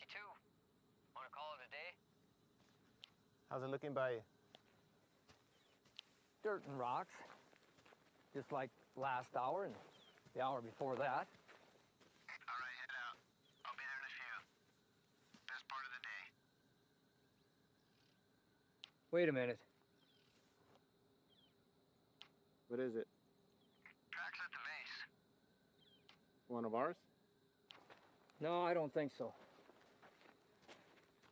52. Want to call it a day? How's it looking by you? Dirt and rocks. Just like last hour and the hour before that. All right, head out. I'll be there in a few. Best part of the day. Wait a minute. What is it? Tracks at the base. One of ours? No, I don't think so.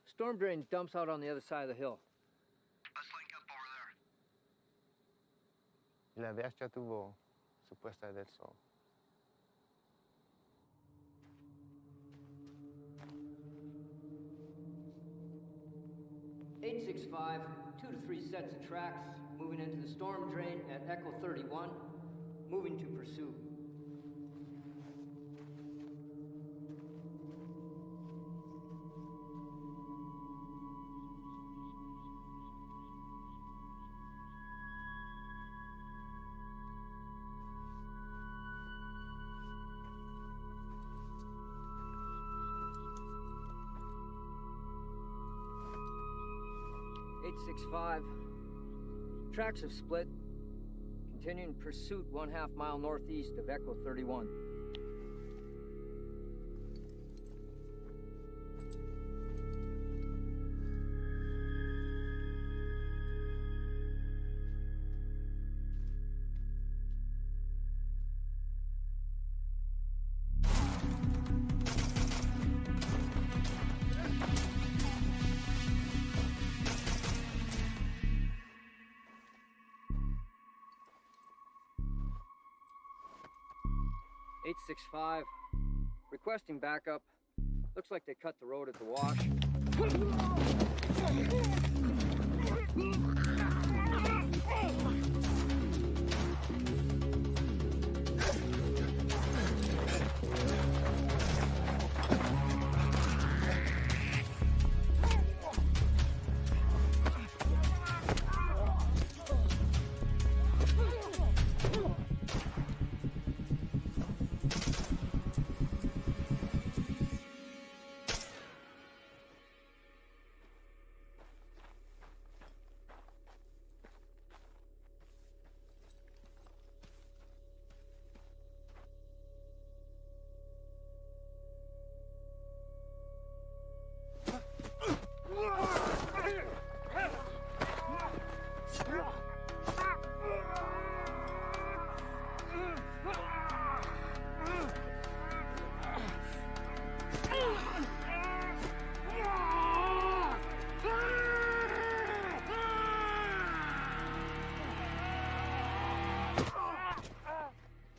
Storm drain dumps out on the other side of the hill. Let's link up over there. El ABH ya tuvo su puesta del sol. (865), 2 to 3 sets of tracks, moving into the storm drain at Echo 31, moving to pursuit. (865), tracks have split, continuing pursuit 1/2 mile northeast of Echo 31. (865), requesting backup. Looks like they cut the road at the wash.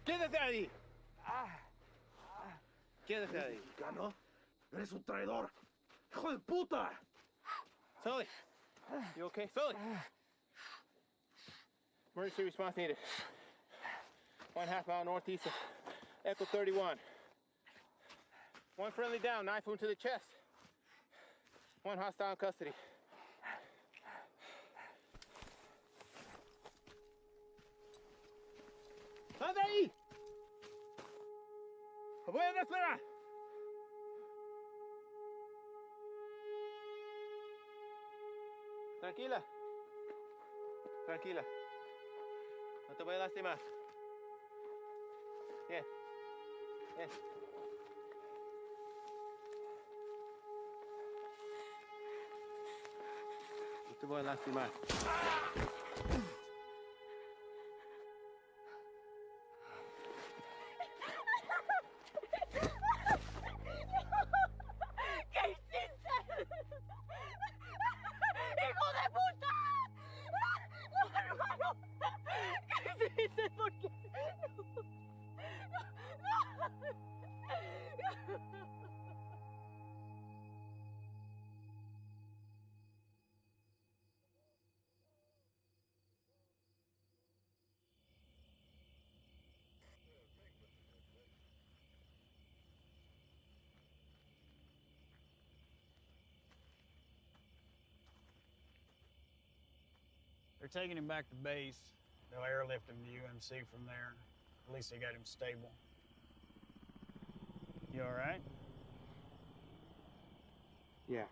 ¡Quédate ahí! ¡Quédate ahí! ¿Mexicano? ¡Eres un traidor! ¡Hijo de puta! Sully, you okay? Sully! Emergency response needed. 1/2 mile northeast of Echo 31. One friendly down, knife wound to the chest. One hostile in custody. ¡Sal de ahí! ¡Voy a esperar! Tranquila. Tranquila. No te voy a lastimar. Bien. Bien. No te voy a lastimar. ¿Qué hiciste? ¡Hijo de puta! ¡No, hermano! ¿Qué hiciste? ¿Por qué? They're taking him back to base. They'll airlift him to UMC from there. At least they got him stable. You all right? Yeah.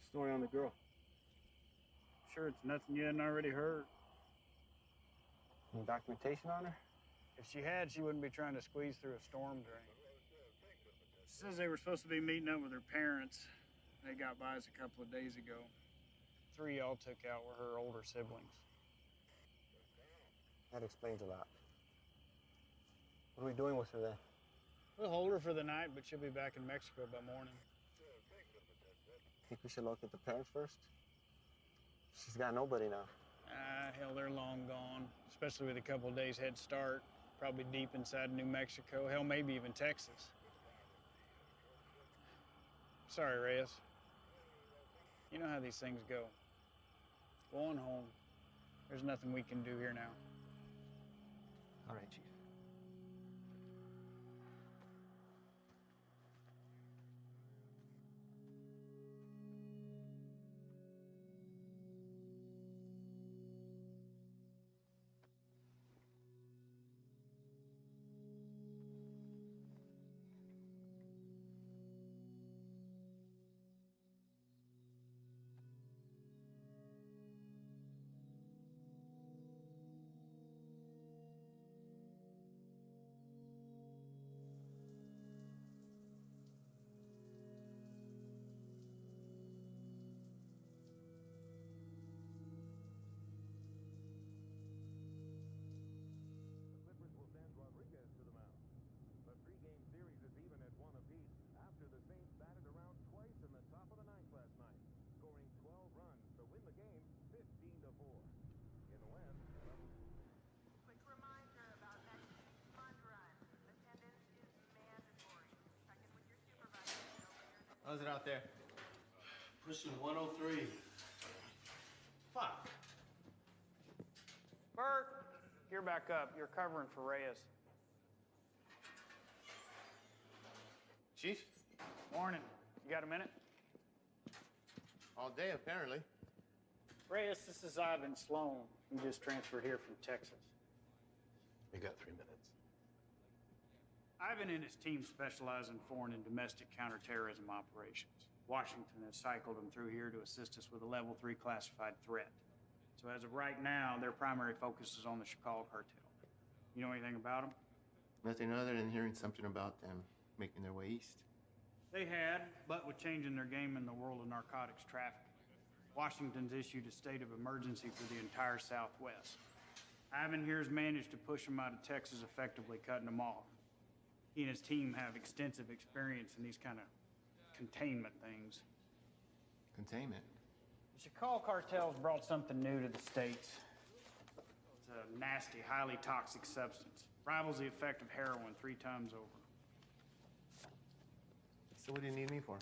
Story on the girl. Sure it's nothing you hadn't already heard. Any documentation on her? If she had, she wouldn't be trying to squeeze through a storm drain. Says they were supposed to be meeting up with her parents. They got by us a couple of days ago. 3 y'all took out were her older siblings. That explains a lot. What are we doing with her then? We'll hold her for the night, but she'll be back in Mexico by morning. Think we should locate the parents first? She's got nobody now. Hell, they're long gone, especially with a couple of days head start. Probably deep inside New Mexico, hell, maybe even Texas. Sorry, Reyes. You know how these things go. Go on home. There's nothing we can do here now. All right, Chief. How's it out there? Pushing 103. Fuck. Bert, you're back up. You're covering for Reyes. Chief? Morning. You got a minute? All day, apparently. Reyes, this is Ivan Sloan. He just transferred here from Texas. We got 3 minutes. Ivan and his team specialize in foreign and domestic counterterrorism operations. Washington has cycled them through here to assist us with a level 3 classified threat. So as of right now, their primary focus is on the Chakal cartel. You know anything about them? Nothing other than hearing something about them making their way east. They had, but with changing their game in the world of narcotics trafficking, Washington's issued a state of emergency for the entire Southwest. Ivan here has managed to push them out of Texas, effectively cutting them off. He and his team have extensive experience in these kind of containment things. Containment? The Chakal cartel's brought something new to the States. It's a nasty, highly toxic substance. Rivals the effect of heroin 3 times over. So what do you need me for?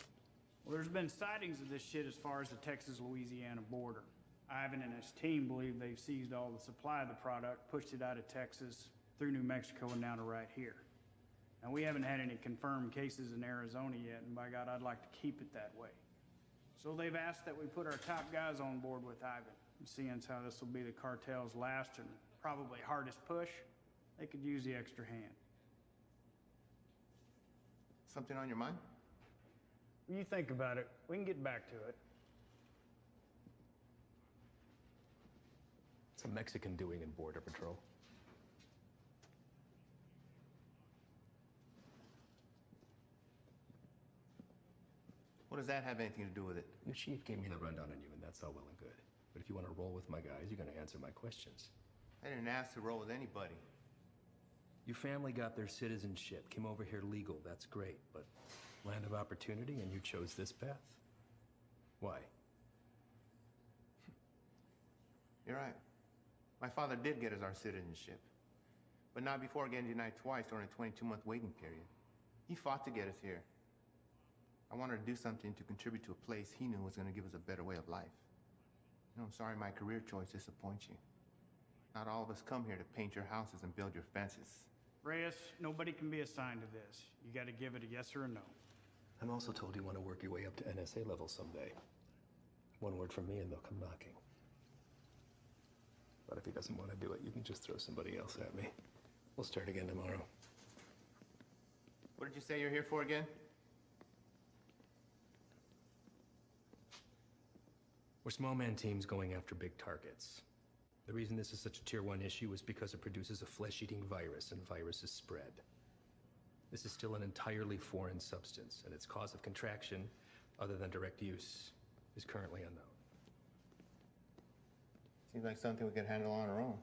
Well, there's been sightings of this shit as far as the Texas-Louisiana border. Ivan and his team believe they've seized all the supply of the product, pushed it out of Texas, through New Mexico, and down to right here. Now, we haven't had any confirmed cases in Arizona yet, and by God, I'd like to keep it that way. So they've asked that we put our top guys on board with Ivan. And seeing as how this will be the cartel's last and probably hardest push, they could use the extra hand. Something on your mind? When you think about it, we can get back to it. What's a Mexican doing in Border Patrol? What does that have anything to do with it? The chief gave me the rundown on you, and that's all well and good. But if you want to roll with my guys, you're going to answer my questions. I didn't ask to roll with anybody. Your family got their citizenship, came over here legal, that's great. But land of opportunity, and you chose this path. Why? You're right. My father did get us our citizenship, but not before getting denied twice during a 22-month waiting period. He fought to get us here. I wanted to do something to contribute to a place he knew was going to give us a better way of life. You know, I'm sorry my career choice disappoints you. Not all of us come here to paint your houses and build your fences. Reyes, nobody can be assigned to this. You got to give it a yes or a no. I'm also told you want to work your way up to NSA level someday. One word from me and they'll come knocking. But if he doesn't want to do it, you can just throw somebody else at me. We'll start again tomorrow. What did you say you're here for again? We're small man teams going after big targets. The reason this is such a tier 1 issue is because it produces a flesh-eating virus, and viruses spread. This is still an entirely foreign substance, and its cause of contraction, other than direct use, is currently unknown. Seems like something we could handle on our own.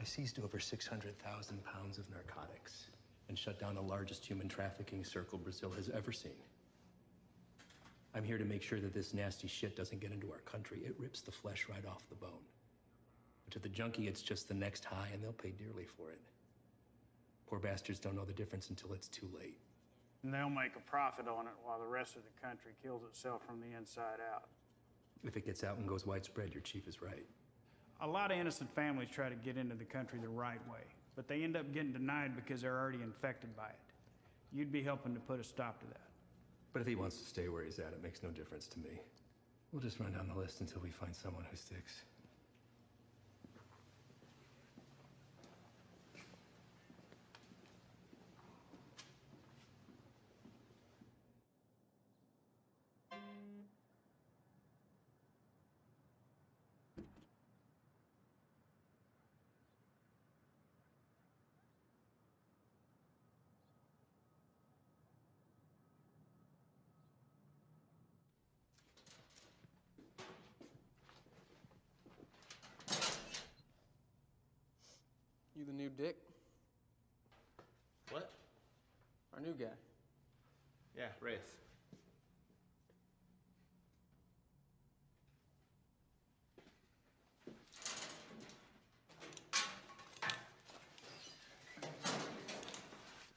I seized over 600,000 pounds of narcotics and shut down the largest human trafficking circle Brazil has ever seen. I'm here to make sure that this nasty shit doesn't get into our country. It rips the flesh right off the bone. But to the junkie, it's just the next high, and they'll pay dearly for it. Poor bastards don't know the difference until it's too late. And they'll make a profit on it while the rest of the country kills itself from the inside out. If it gets out and goes widespread, your chief is right. A lot of innocent families try to get into the country the right way, but they end up getting denied because they're already infected by it. You'd be helping to put a stop to that. But if he wants to stay where he's at, it makes no difference to me. We'll just run down the list until we find someone who sticks. You the new Dick? What? Our new guy. Yeah, Reyes.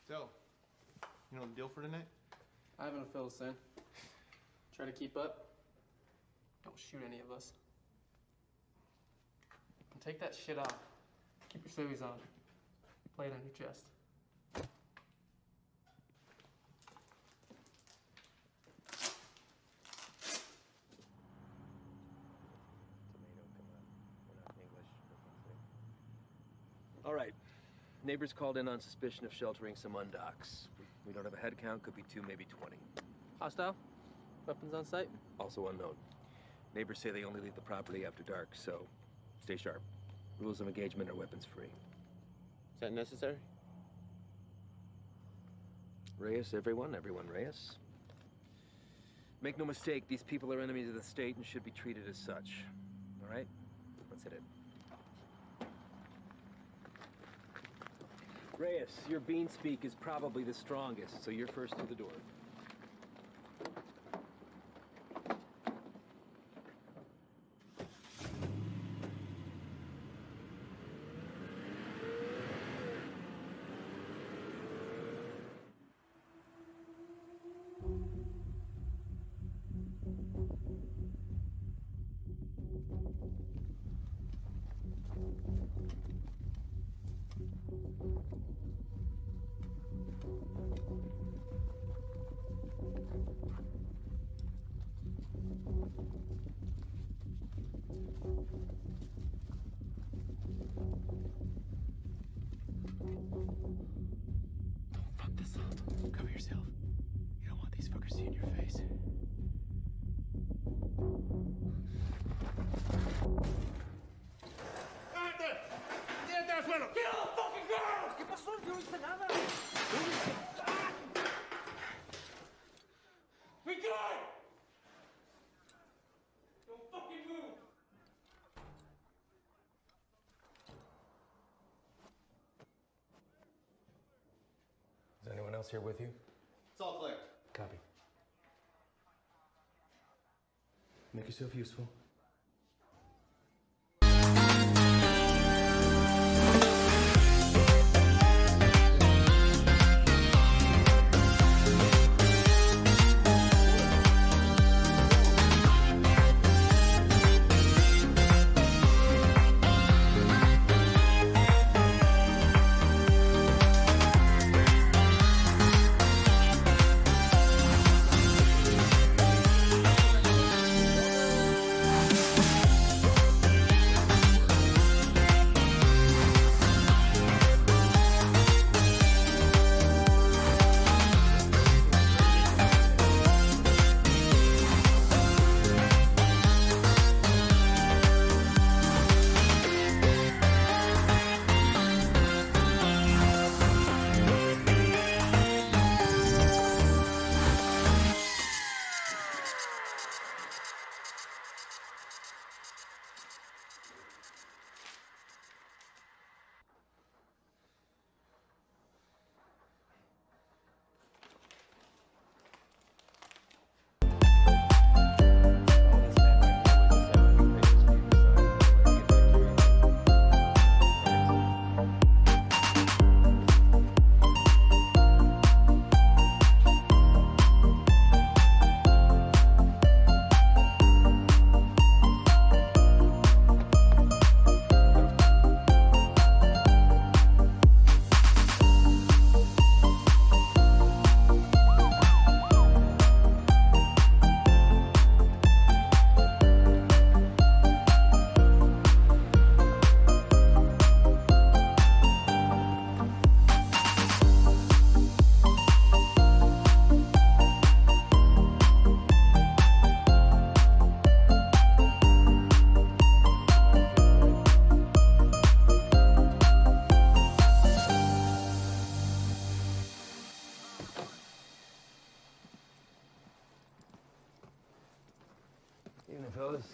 So, you know the deal for tonight? I haven't fill us in. Try to keep up. Don't shoot any of us. And take that shit off. Keep your civvies on. Play it on your chest. All right. Neighbors called in on suspicion of sheltering some undocks. We don't have a head count, could be 2, maybe 20. Hostile? Weapons on site? Also unknown. Neighbors say they only leave the property after dark, so stay sharp. Rules of engagement are weapons free. Is that necessary? Reyes, everyone Reyes. Make no mistake, these people are enemies of the state and should be treated as such. All right? Let's hit it. Reyes, your bean speak is probably the strongest, so you're first through the door. Fuck this up. Cover yourself. You don't want these fuckers seeing your face. Is anyone else here with you? It's all clear. Copy. Make yourself useful. fellas.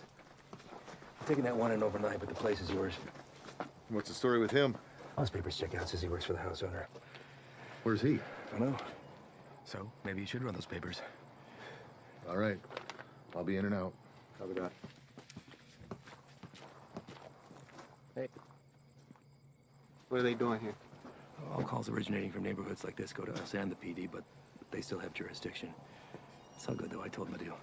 I'm taking that one in overnight, but the place is yours. What's the story with him? All his papers check out. Says he works for the house owner. Where's he? I don't know. So, maybe you should run those papers. All right. I'll be in and out. Copy that. Hey. What are they doing here? All calls originating from neighborhoods like this go to us and the PD, but they still have jurisdiction. It's all good, though. I told them the deal.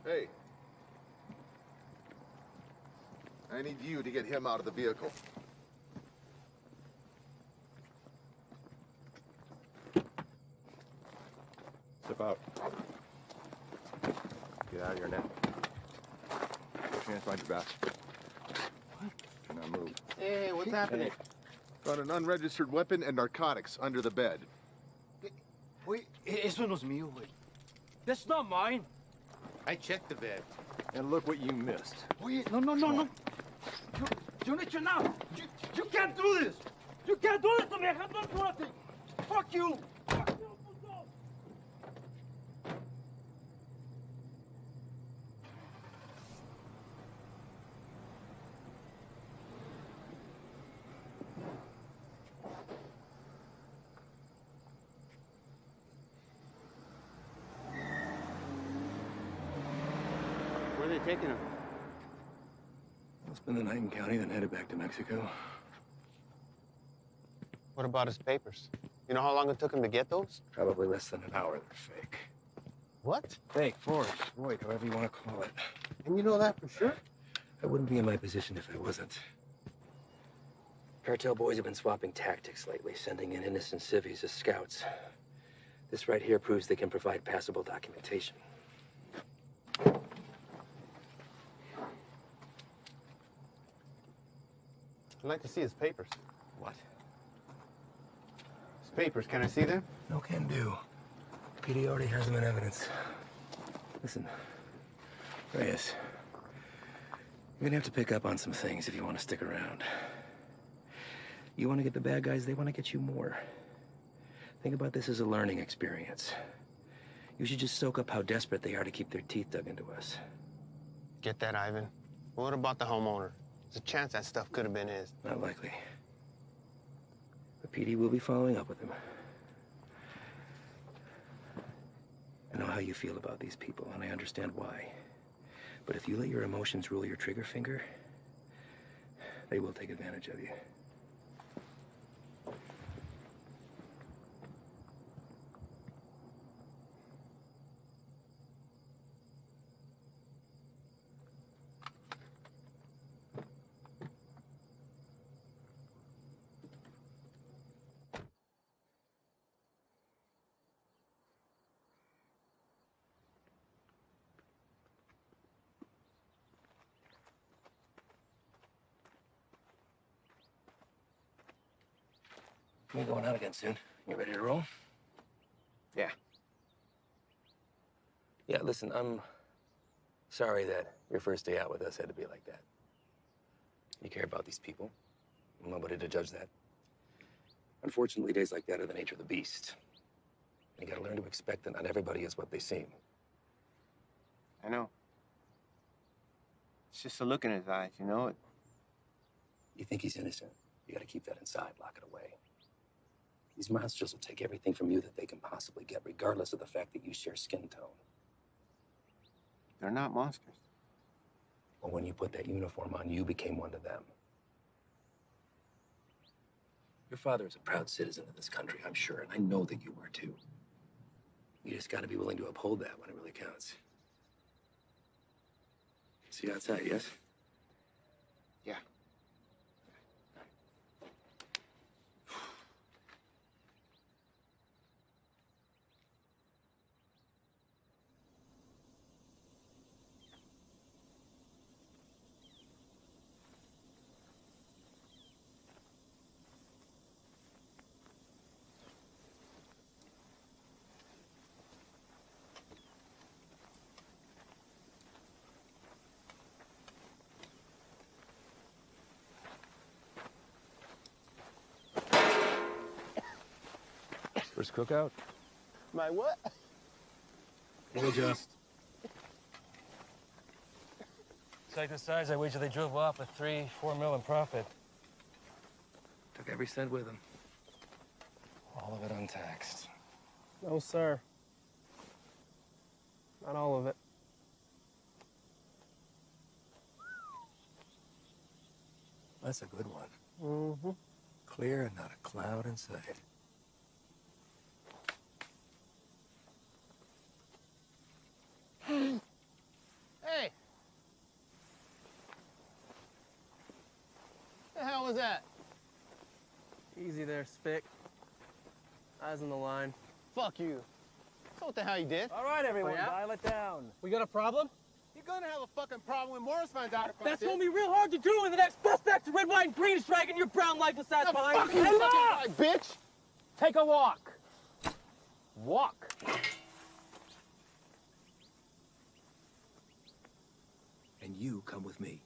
Hey. I need you to get him out of the vehicle. Step out. Get out of here now. Put your hands behind your back. What? Do not move. Hey, what's happening? Found an unregistered weapon and narcotics under the bed. Wait, eso no es mío, güey. That's not mine. I checked the bed. And look what you missed. Wait, no. You need to know. You can't do this. You can't do this to me. I have not do nothing. Fuck you. Fuck you. Where are they taking him? I'll spend the night in county, then headed back to Mexico. What about his papers? You know how long it took him to get those? Probably less than an hour. They're fake. What? Fake, forged, void, however you want to call it. And you know that for sure? I wouldn't be in my position if I wasn't. Cartel boys have been swapping tactics lately, sending in innocent civvies as scouts. This right here proves they can provide passable documentation. I'd like to see his papers. What? His papers, can I see them? No can do. PD already has them in evidence. Listen, Reyes, you're gonna have to pick up on some things if you want to stick around. You want to get the bad guys, they want to get you more. Think about this as a learning experience. You should just soak up how desperate they are to keep their teeth dug into us. Get that, Ivan. What about the homeowner? There's a chance that stuff could have been his. Not likely. The PD will be following up with him. I know how you feel about these people, and I understand why. But if you let your emotions rule your trigger finger, they will take advantage of you. We're going out again soon. You ready to roll? Yeah. Yeah, listen, I'm sorry that your first day out with us had to be like that. You care about these people. I'm nobody to judge that. Unfortunately, days like that are the nature of the beast. You gotta learn to expect that not everybody is what they seem. I know. It's just a look in his eyes, you know? You think he's innocent. You gotta keep that inside, lock it away. These monsters will take everything from you that they can possibly get, regardless of the fact that you share skin tone. They're not monsters. Well, when you put that uniform on, you became one to them. Your father is a proud citizen of this country, I'm sure, and I know that you are too. You just gotta be willing to uphold that when it really counts. See you outside, yes? Yeah. first cookout? My what? We'll adjust. Like the size, I wager they drove off with 3-4 mil in profit. Took every cent with them. All of it untaxed. No, sir. Not all of it. That's a good one. Mm-hmm. Clear and not a cloud in sight. Hey! The hell was that? Easy there, Spick. Eyes on the line. Fuck you. So what the hell you did? All right, everyone, Oh, yeah? dial it down. We got a problem? You're gonna have a fucking problem when Morris finds out about That's this. gonna be real hard to do when the next bus back to red, white, and green is dragging your brown lifeless ass behind. Fuck you, Hands fucking up! guy, bitch! Take a walk. Walk. And you come with me.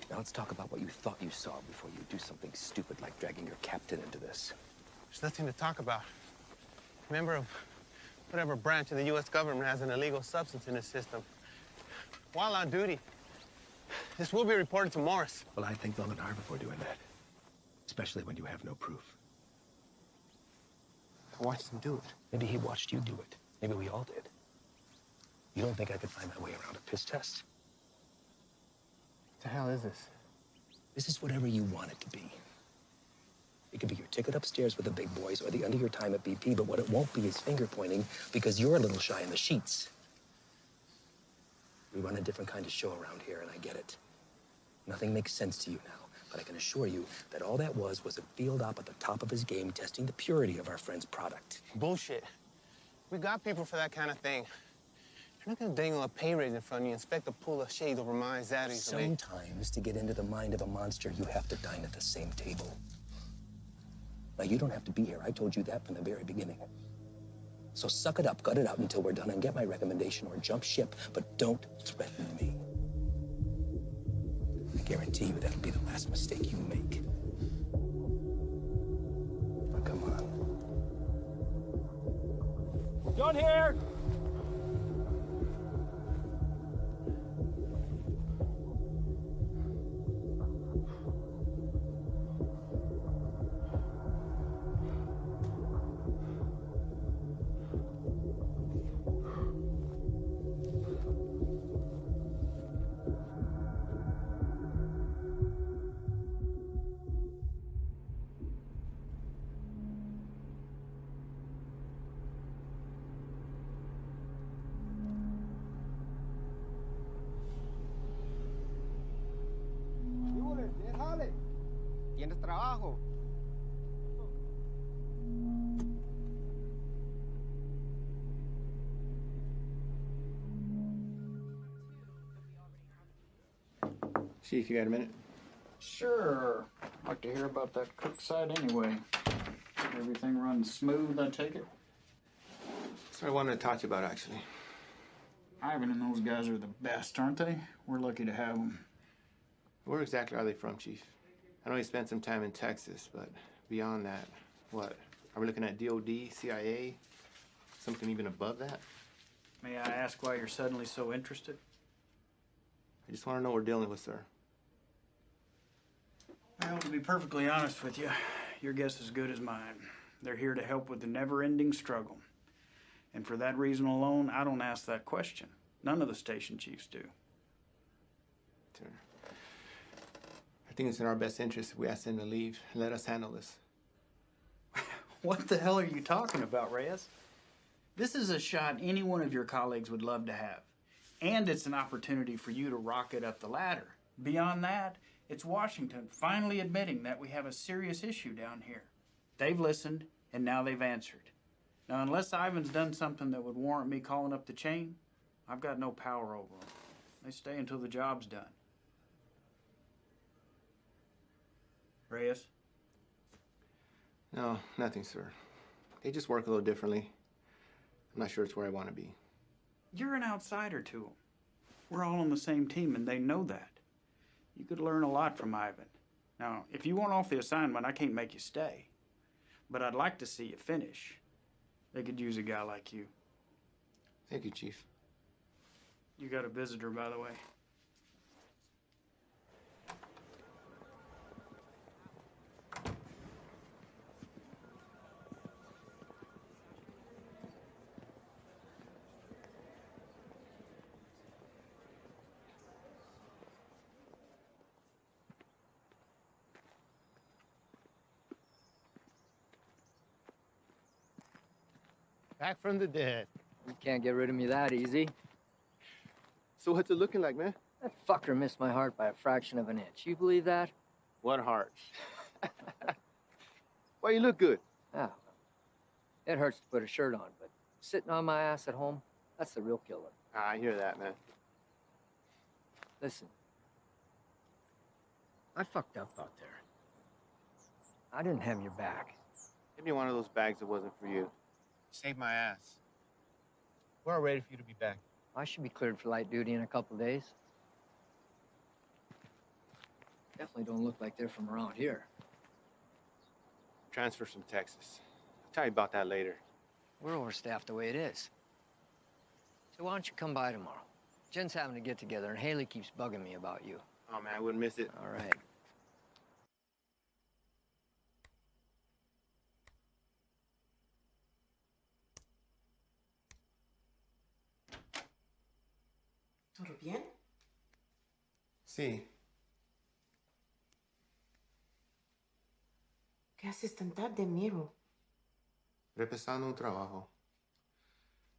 Now let's talk about what you thought you saw before you do something stupid like dragging your captain into this. There's nothing to talk about. Member of whatever branch of the U.S. government has an illegal substance in its system. While on duty, this will be reported to Morris. Well, I think long and hard before doing that. Especially when you have no proof. I watched him do it. Maybe he watched you do it. Maybe we all did. You don't think I could find my way around a piss test? What the hell is this? This is whatever you want it to be. It could be your ticket upstairs with the big boys or the end of your time at BP, but what it won't be is finger pointing because you're a little shy in the sheets. We run a different kind of show around here, and I get it. Nothing makes sense to you now, but I can assure you that all that was a field op at the top of his game testing the purity of our friend's product. Bullshit. We got people for that kind of thing. You're not gonna dangle a pay raise in front of you and expect to pull a shade over my anxieties. Sometimes, to get into the mind of a monster, you have to dine at the same table. Now, you don't have to be here. I told you that from the very beginning. So suck it up, gut it out until we're done and get my recommendation or jump ship, but don't threaten me. I guarantee you that'll be the last mistake you make. Now, come on. John here. ¿Tienes trabajo? Chief, you got a minute? Sure. Like to hear about that cook site anyway. Everything runs smooth, I take it? That's what I wanted to talk to you about, actually. Ivan and those guys are the best, aren't they? We're lucky to have them. Where exactly are they from, Chief? I know you spent some time in Texas, but beyond that, what? Are we looking at DOD, CIA, something even above that? May I ask why you're suddenly so interested? I just want to know what we're dealing with, sir. Well, to be perfectly honest with you, your guess is as good as mine. They're here to help with the never-ending struggle. And for that reason alone, I don't ask that question. None of the station chiefs do. Sir, I think it's in our best interest if we ask them to leave and let us handle this. What the hell are you talking about, Reyes? This is a shot any one of your colleagues would love to have. And it's an opportunity for you to rocket up the ladder. Beyond that, it's Washington finally admitting that we have a serious issue down here. They've listened, and now they've answered. Now, unless Ivan's done something that would warrant me calling up the chain, I've got no power over them. They stay until the job's done. Reyes? No, nothing, sir. They just work a little differently. I'm not sure it's where I want to be. You're an outsider to them. We're all on the same team, and they know that. You could learn a lot from Ivan. Now, if you want off the assignment, I can't make you stay. But I'd like to see you finish. They could use a guy like you. Thank you, Chief. You got a visitor, by the way. Back from the dead. You can't get rid of me that easy. So what's it looking like, man? That fucker missed my heart by a fraction of an inch. You believe that? What heart? Why you look good? Ah, it hurts to put a shirt on, but sitting on my ass at home, that's the real killer. I hear that, man. Listen, I fucked up out there. I didn't have your back. Give me one of those bags that wasn't for you. Saved my ass. We're all ready for you to be back. I should be cleared for light duty in a couple days. Definitely don't look like they're from around here. Transfer from Texas. I'll tell you about that later. We're overstaffed the way it is. So why don't you come by tomorrow? Jen's having a get-together, and Haley keeps bugging me about you. Oh, man, I wouldn't miss it. All right. ¿Todo bien? Sí. ¿Qué haces tan tarde, Miro? Repasando un trabajo.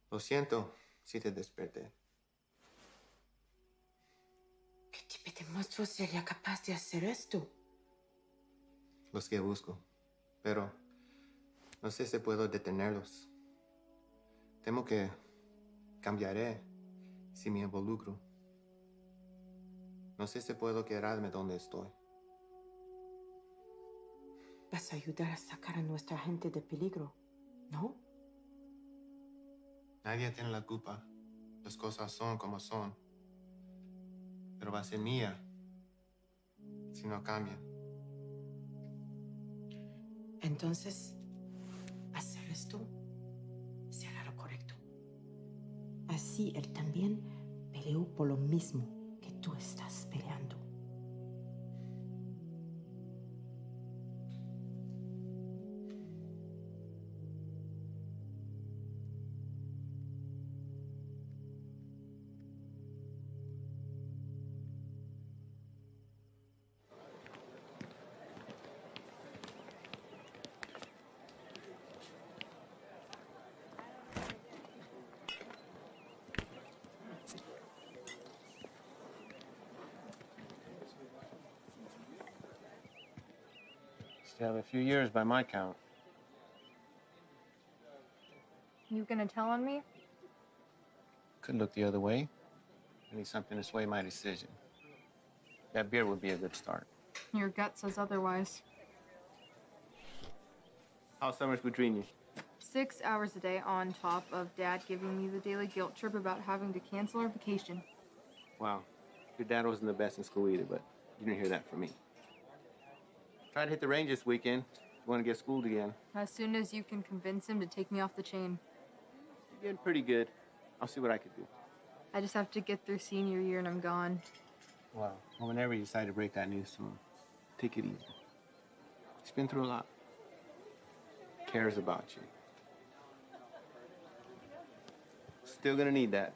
Lo siento si te desperté. ¿Qué tipo de monstruo sería capaz de hacer esto? Los que busco. Pero no sé si puedo detenerlos. Temo que cambiaré si me involucro. No sé si puedo quedarme donde estoy. Vas a ayudar a sacar a nuestra gente de peligro, ¿no? Nadie tiene la culpa. Las cosas son como son. Pero va a ser mía si no cambian. Entonces, hacer esto será lo correcto. Así él también peleó por lo mismo que tú estás peleando. Still have a few years by my count. You gonna tell on me? Could look the other way. I need something to sway my decision. That beer would be a good start. Your gut says otherwise. How's summers between you? 6 hours a day on top of Dad giving me the daily guilt trip about having to cancel our vacation. Wow. Your dad wasn't the best in school either, but you didn't hear that from me. Try to hit the range this weekend. You want to get schooled again. As soon as you can convince him to take me off the chain. You're getting pretty good. I'll see what I can do. I just have to get through senior year and I'm gone. Well, whenever you decide to break that news to him, take it easy. He's been through a lot. Cares about you. Still gonna need that.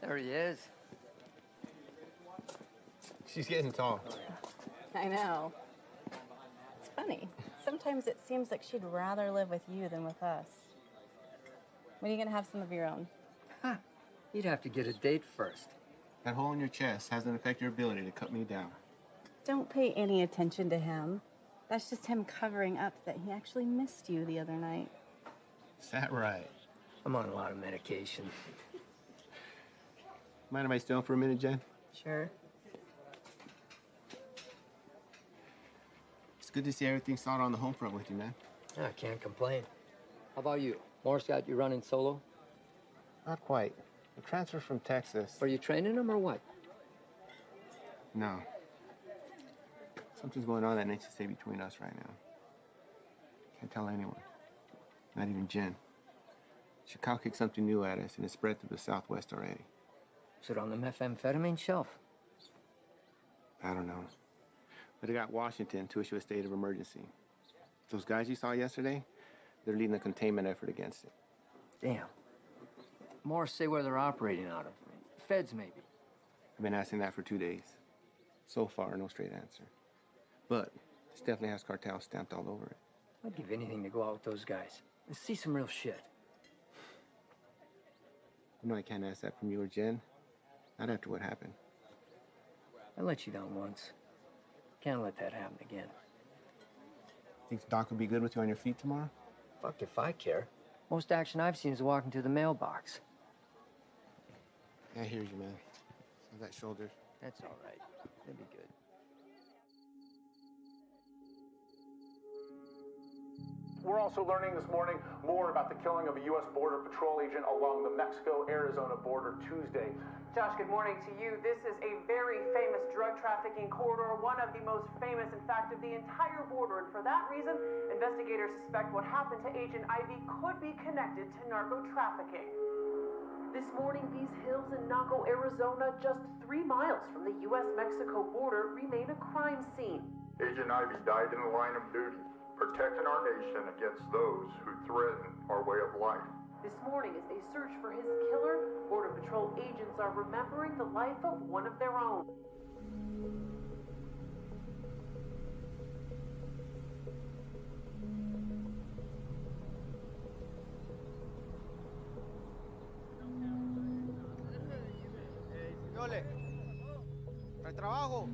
There he is. She's getting tall. I know. It's funny. Sometimes it seems like she'd rather live with you than with us. When are you gonna have some of your own? Huh. You'd have to get a date first. That hole in your chest hasn't affected your ability to cut me down. Don't pay any attention to him. That's just him covering up that he actually missed you the other night. Is that right? I'm on a lot of medication. Mind if I stay on for a minute, Jen? Sure. It's good to see everything started on the home front with you, man. I can't complain. How about you? Morris got you running solo? Not quite. The transfer from Texas. Are you training them or what? No. Something's going on that needs to stay between us right now. Can't tell anyone. Not even Jen. Chicago kicked something new at us, and it spread through the Southwest already. Is it on the methamphetamine shelf? I don't know. But it got Washington to issue a state of emergency. Those guys you saw yesterday, they're leading a containment effort against it. Damn. More say where they're operating out of. Feds, maybe. I've been asking that for 2 days. So far, no straight answer. But this definitely has cartel stamped all over it. I'd give anything to go out with those guys and see some real shit. You know I can't ask that from you or Jen. Not after what happened. I let you down once. Can't let that happen again. Think Doc will be good with you on your feet tomorrow? Fuck if I care. Most action I've seen is walking to the mailbox. Yeah, I hear you, man. How's that shoulder? That's all right. It'll be good. We're also learning this morning more about the killing of a U.S. Border Patrol agent along the Mexico-Arizona border Tuesday. Josh, good morning to you. This is a very famous drug trafficking corridor, one of the most famous, in fact, of the entire border. And for that reason, investigators suspect what happened to Agent Ivy could be connected to narco trafficking. This morning, these hills in Naco, Arizona, just 3 miles from the U.S.-Mexico border, remain a crime scene. Agent Ivy died in the line of duty, protecting our nation against those who threaten our way of life. This morning, as they search for his killer, Border Patrol agents are remembering the life of one of their own. Señores, ¿hay trabajo?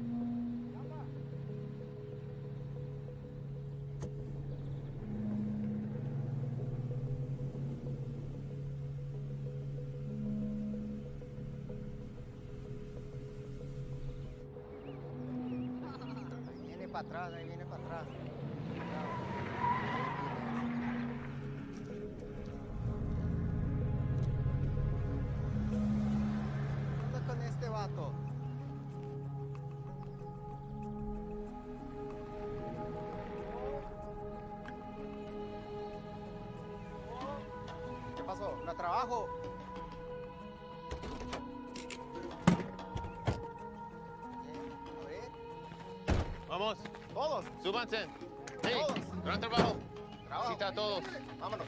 Ahí viene para atrás. ¿Qué onda con este vato? ¿Qué pasó? ¿No trabajo? Vamos. Todos. Súbanse. Hey, Todos. gran trabajo. Trabajo. Cita a todos. Vámonos.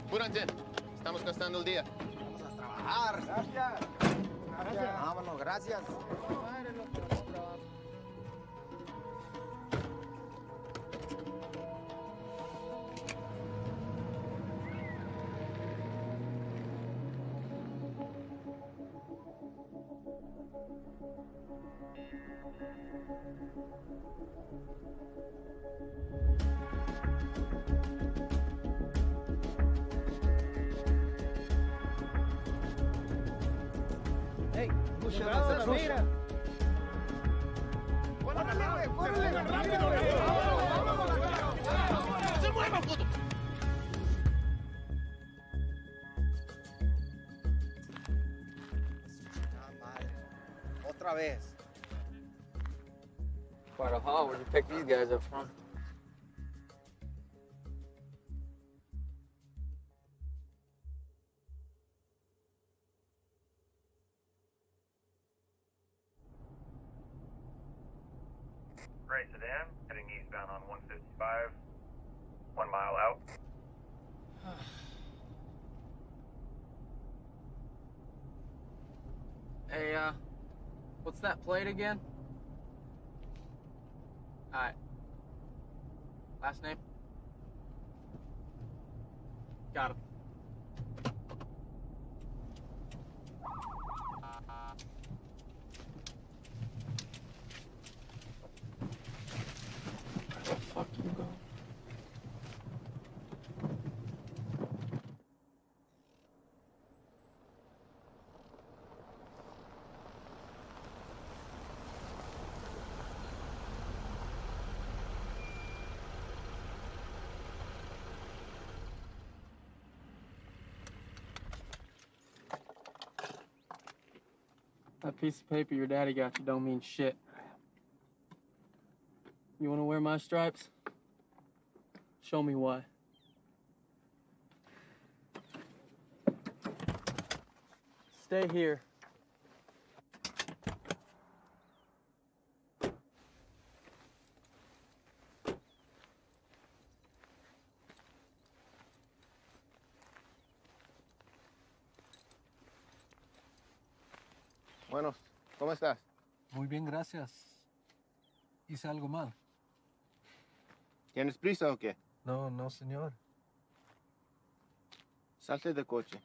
Apúrense. Estamos gastando el día. Vamos a trabajar. Gracias. Gracias. Vámonos, gracias. Hey, cuidado, mira. ¡Córrele, güey! ¡Córrele! ¡Rápido! ¡Se mueva, puto! Ah, madre. Otra vez. Quite a haul. Where'd you pick these guys up from? Right sedan, heading eastbound on 155, 1 mile out. Hey, what's that plate again? Alright. Last name? Got him. Fuck you, go. That piece of paper your daddy got you don't mean shit. You wanna wear my stripes? Show me why. Stay here. Bueno, ¿cómo estás? Muy bien, gracias. ¿Hice algo mal? ¿Tienes prisa o qué? No, no, señor. Salte del coche.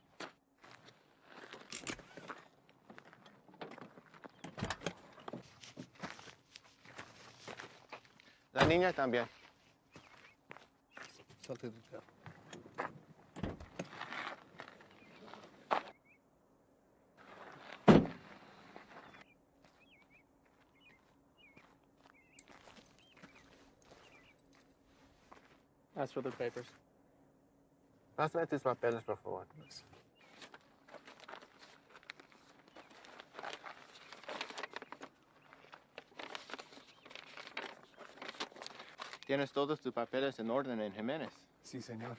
La niña también. Salte del carro. Ask for the papers. Pásame tus papeles, por favor. Tienes todos tus papeles en orden en Jiménez. Sí, señor.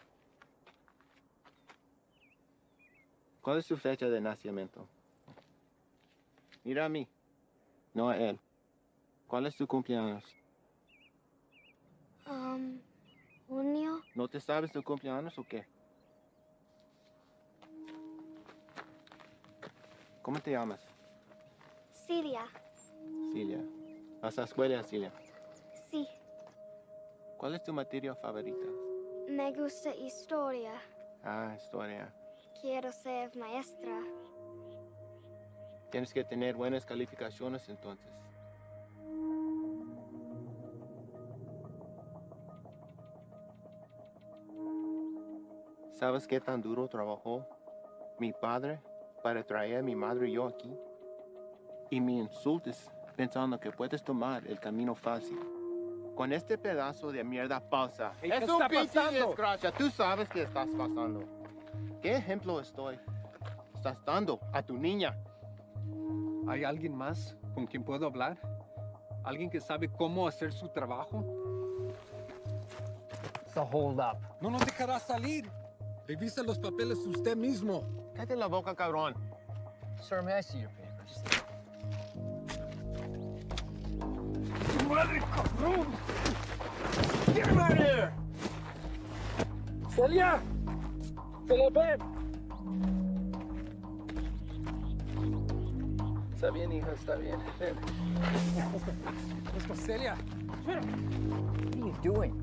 ¿Cuál es tu fecha de nacimiento? Mira a mí, no a él. ¿Cuál es tu cumpleaños? Junio. ¿No te sabes tu cumpleaños o qué? ¿Cómo te llamas? Cilia. Cilia. ¿Vas a la escuela, Cilia? Sí. ¿Cuál es tu materia favorita? Me gusta historia. Ah, historia. Quiero ser maestra. Tienes que tener buenas calificaciones entonces. ¿Sabes qué tan duro trabajó mi padre para traer a mi madre y yo aquí? Y me insultes pensando que puedes tomar el camino fácil. Con este pedazo de mierda falsa. Hey, es ¿qué un está pinche pasando? desgracia. Tú sabes qué estás pasando. ¿Qué ejemplo estás dando a tu niña? ¿Hay alguien más con quien puedo hablar? ¿Alguien que sabe cómo hacer su trabajo? It's a hold up. No nos dejará salir. Revisa los papeles usted mismo. Cállate la boca, cabrón. Sir, may I see your papers? ¡Madre, cabrón! Get him out of here! ¡Celia! ¡Celia, ven! Está bien, hija, está bien. Ven. Let's go, Celia. What are you doing?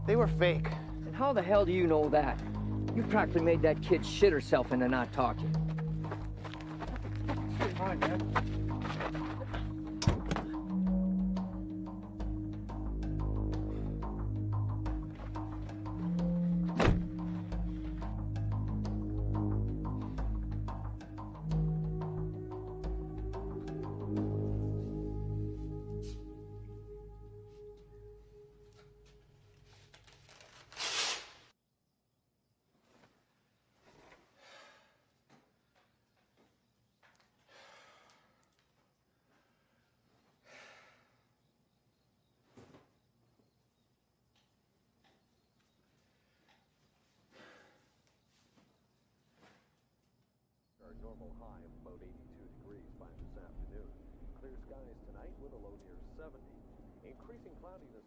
They were fake. And how the hell do you know that? You practically made that kid shit herself into not talking. Fine, man. Normal high of about 82 degrees by this afternoon. Clear skies tonight with a low near 70. Increasing cloudiness.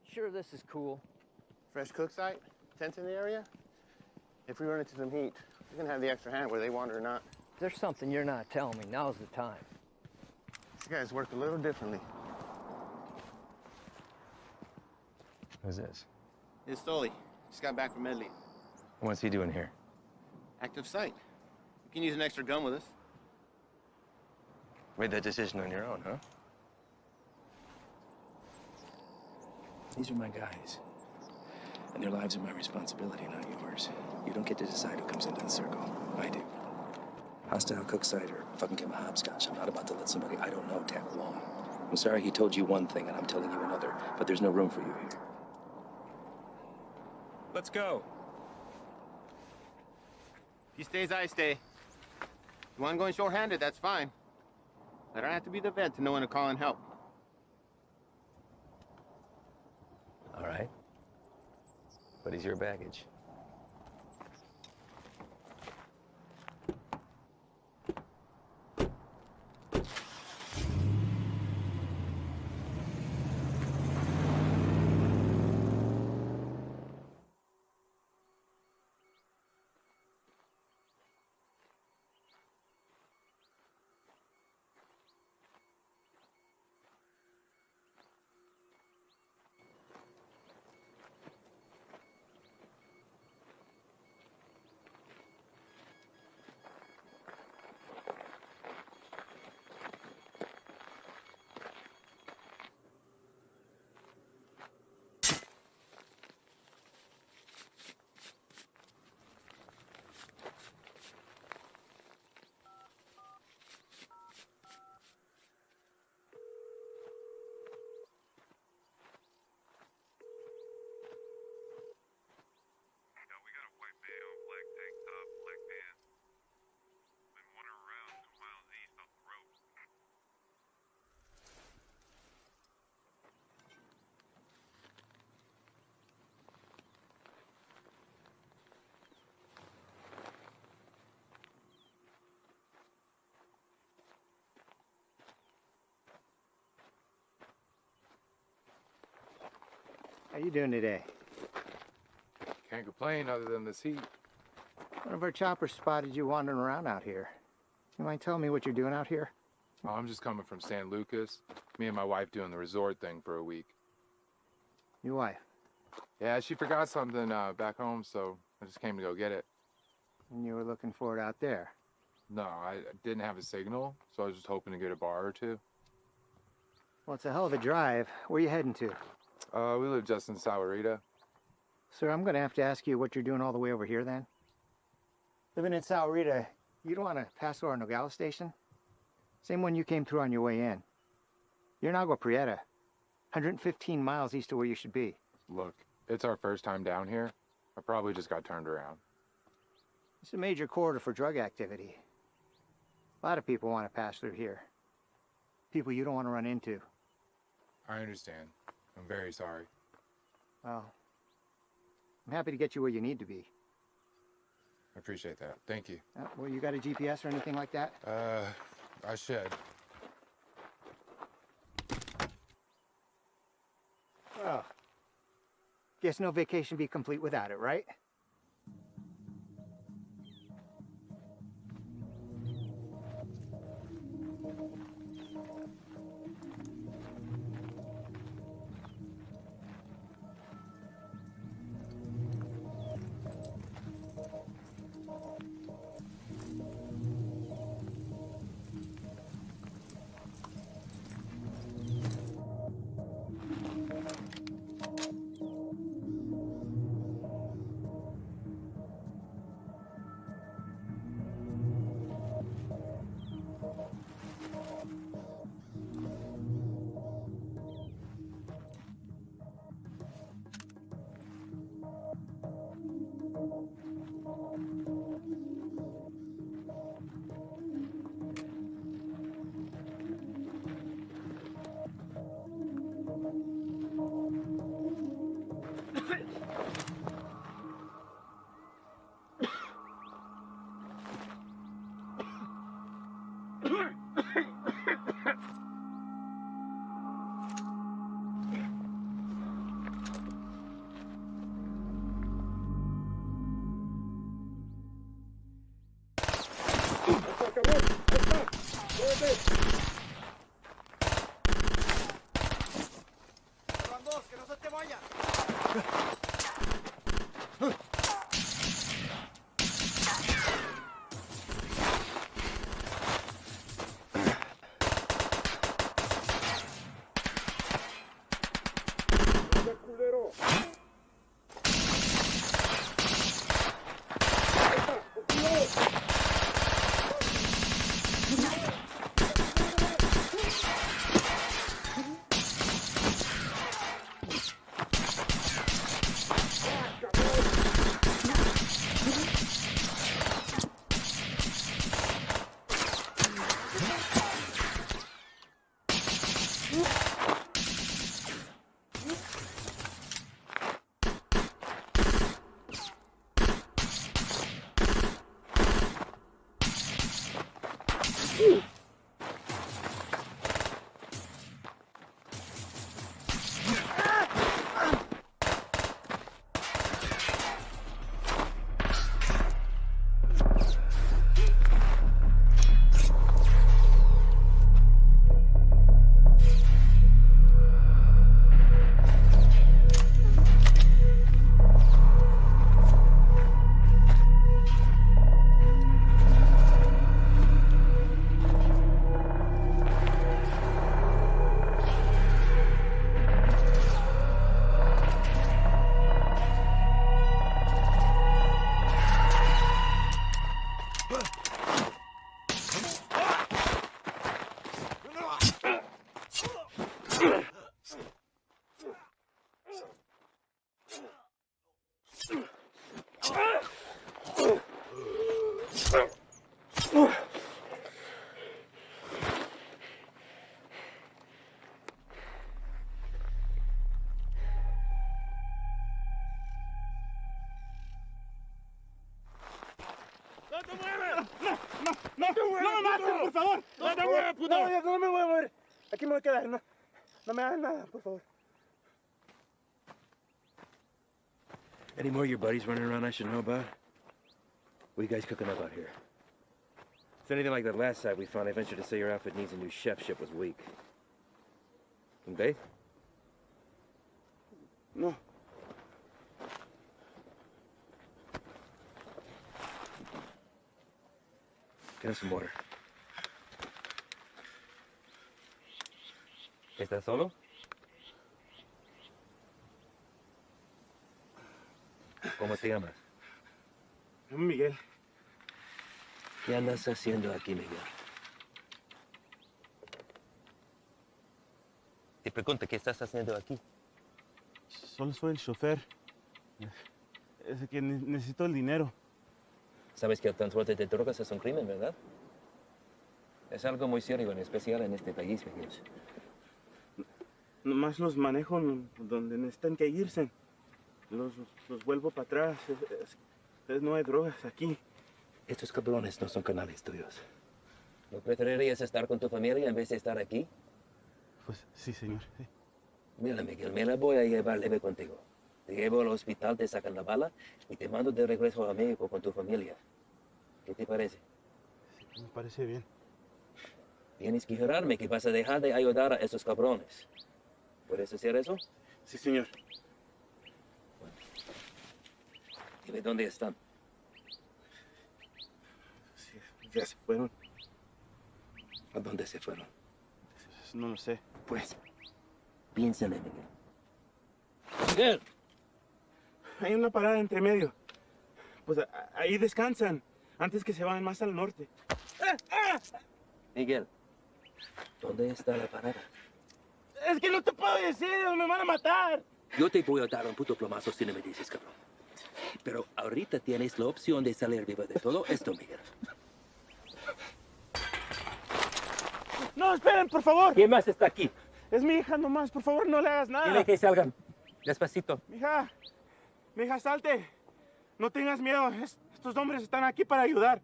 Sure, this is cool. Fresh cook site, tents in the area. If we run into some heat, we can have the extra hand whether they want it or not. If there's something you're not telling me, now's the time. These guys work a little differently. Who's this? It's Stoli. Just got back from Medley. What's he doing here? Active site. You can use an extra gun with us. Made that decision on your own, huh? These are my guys. And their lives are my responsibility, not yours. You don't get to decide who comes into the circle. I do. Hostile cook site or fucking give a hopscotch. I'm not about to let somebody I don't know tag along. I'm sorry he told you one thing and I'm telling you another, but there's no room for you here. Let's go. If he stays, I stay. You want going short-handed, that's fine. I don't have to be the vet to know when to call in help. All right. But he's your baggage. How you doing today? Can't complain other than this heat. One of our choppers spotted you wandering around out here. You mind telling me what you're doing out here? Oh, I'm just coming from San Lucas. Me and my wife doing the resort thing for a week. Your wife? Yeah, she forgot something back home, so I just came to go get it. And you were looking for it out there? No, I didn't have a signal, so I was just hoping to get a bar or two. Well, it's a hell of a drive. Where are you heading to? We live just in Sahuarita. Sir, I'm going to have to ask you what you're doing all the way over here then. Living in Sahuarita, you don't want to pass through our Nogales station? Same one you came through on your way in. You're in Agua Prieta, 115 miles east of where you should be. Look, it's our first time down here. I probably just got turned around. It's a major corridor for drug activity. A lot of people want to pass through here. People you don't want to run into. I understand. I'm very sorry. Well, I'm happy to get you where you need to be. I appreciate that. Thank you. Well, you got a GPS or anything like that? I should. Well, guess no vacation be complete without it, right? por favor. No te muevas, puto. No me voy a mover. Aquí me voy a quedar. No me hagas nada, por favor. Any more of your buddies running around I should know about? What are you guys cooking up out here? If anything like that last site we found, I venture to say your outfit needs a new chef. Ship was weak. Okay? No. Get him some water. ¿Estás solo? ¿Cómo te llamas? Miguel. ¿Qué andas haciendo aquí, Miguel? Te pregunto, ¿qué estás haciendo aquí? Solo soy el chofer. Es que necesito el dinero. Sabes que el transporte de drogas es un crimen, ¿verdad? Es algo muy serio, en especial en este país, Miguel. Nomás los manejo donde necesitan que irse. Los vuelvo para atrás. No hay drogas aquí. Estos cabrones no son canales tuyos. ¿No preferirías estar con tu familia en vez de estar aquí? Pues sí, señor. Sí. Mira, Miguel, me la voy a llevar leve contigo. Te llevo al hospital, te sacan la bala y te mando de regreso a México con tu familia. ¿Qué te parece? Sí, me parece bien. Tienes que jurarme que vas a dejar de ayudar a esos cabrones. ¿Puedes hacer eso? Sí, señor. Bueno. Dime dónde están. Sí, ya se fueron. ¿A dónde se fueron? No lo sé. Pues, piénsale, Miguel. ¡Miguel! Hay una parada entre medio. Pues ahí descansan, antes que se vayan más al norte. Miguel, ¿dónde está la parada? Es que no te puedo decir, me van a matar. Yo te voy a dar un puto plomazo si no me dices, cabrón. Pero ahorita tienes la opción de salir vivo de todo esto, Miguel. No, esperen, por favor. ¿Quién más está aquí? Es mi hija nomás, por favor, no le hagas nada. Dile que salgan. Despacito. Mija, salte. No tengas miedo, estos hombres están aquí para ayudar.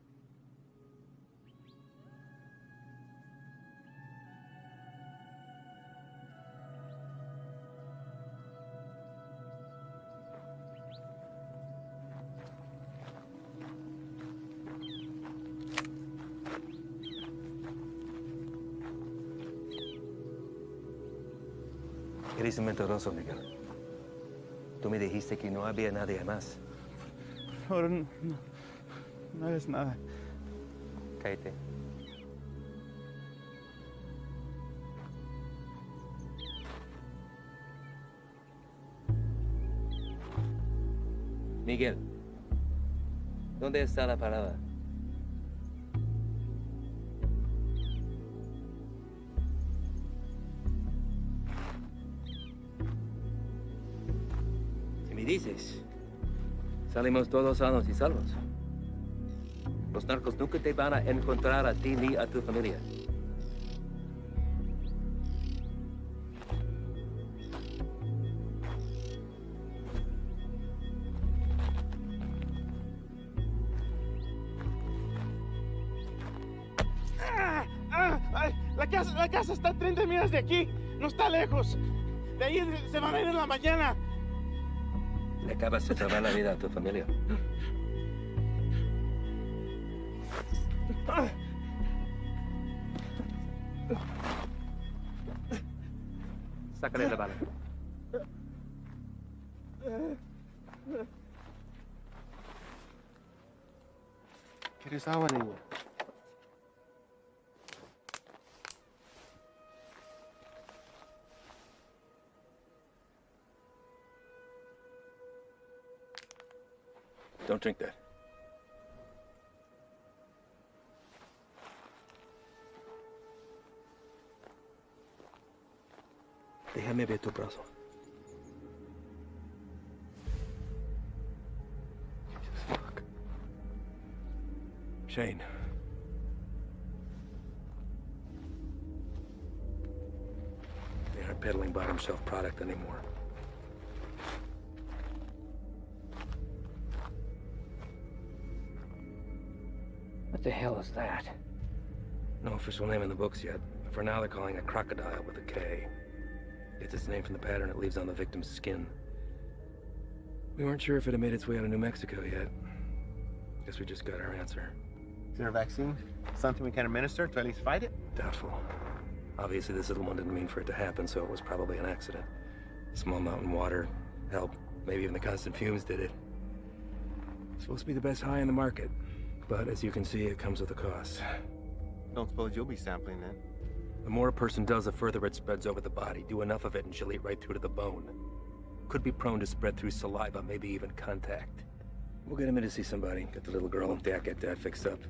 Eres un mentiroso, Miguel. Tú me dijiste que no había nadie más. Por favor, no hagas nada. Cállate. Miguel, ¿dónde está la parada? Dices, salimos todos sanos y salvos. Los narcos nunca te van a encontrar a ti ni a tu familia. La casa está a 30 millas de aquí, no está lejos. De ahí se van a ir en la mañana. Le acabas de salvar la vida a tu familia. Sácale la bala. ¿Quieres agua, niño? Don't drink that. Déjame ver tu brazo. Fuck. Shane. They aren't peddling bottom shelf product anymore. What the hell is that? No official name in the books yet. For now, they're calling it crocodile with a K. Gets its name from the pattern it leaves on the victim's skin. We weren't sure if it had made its way out of New Mexico yet. Guess we just got our answer. Is there a vaccine? Something we can administer to at least fight it? Doubtful. Obviously, this little one didn't mean for it to happen, so it was probably an accident. Small mountain water, hell, maybe even the constant fumes did it. Supposed to be the best high in the market, but as you can see, it comes with a cost. Don't suppose you'll be sampling then? The more a person does, the further it spreads over the body. Do enough of it and she'll eat right through to the bone. Could be prone to spread through saliva, maybe even contact. We'll get him in to see somebody. Get the little girl and Dak get that fixed up.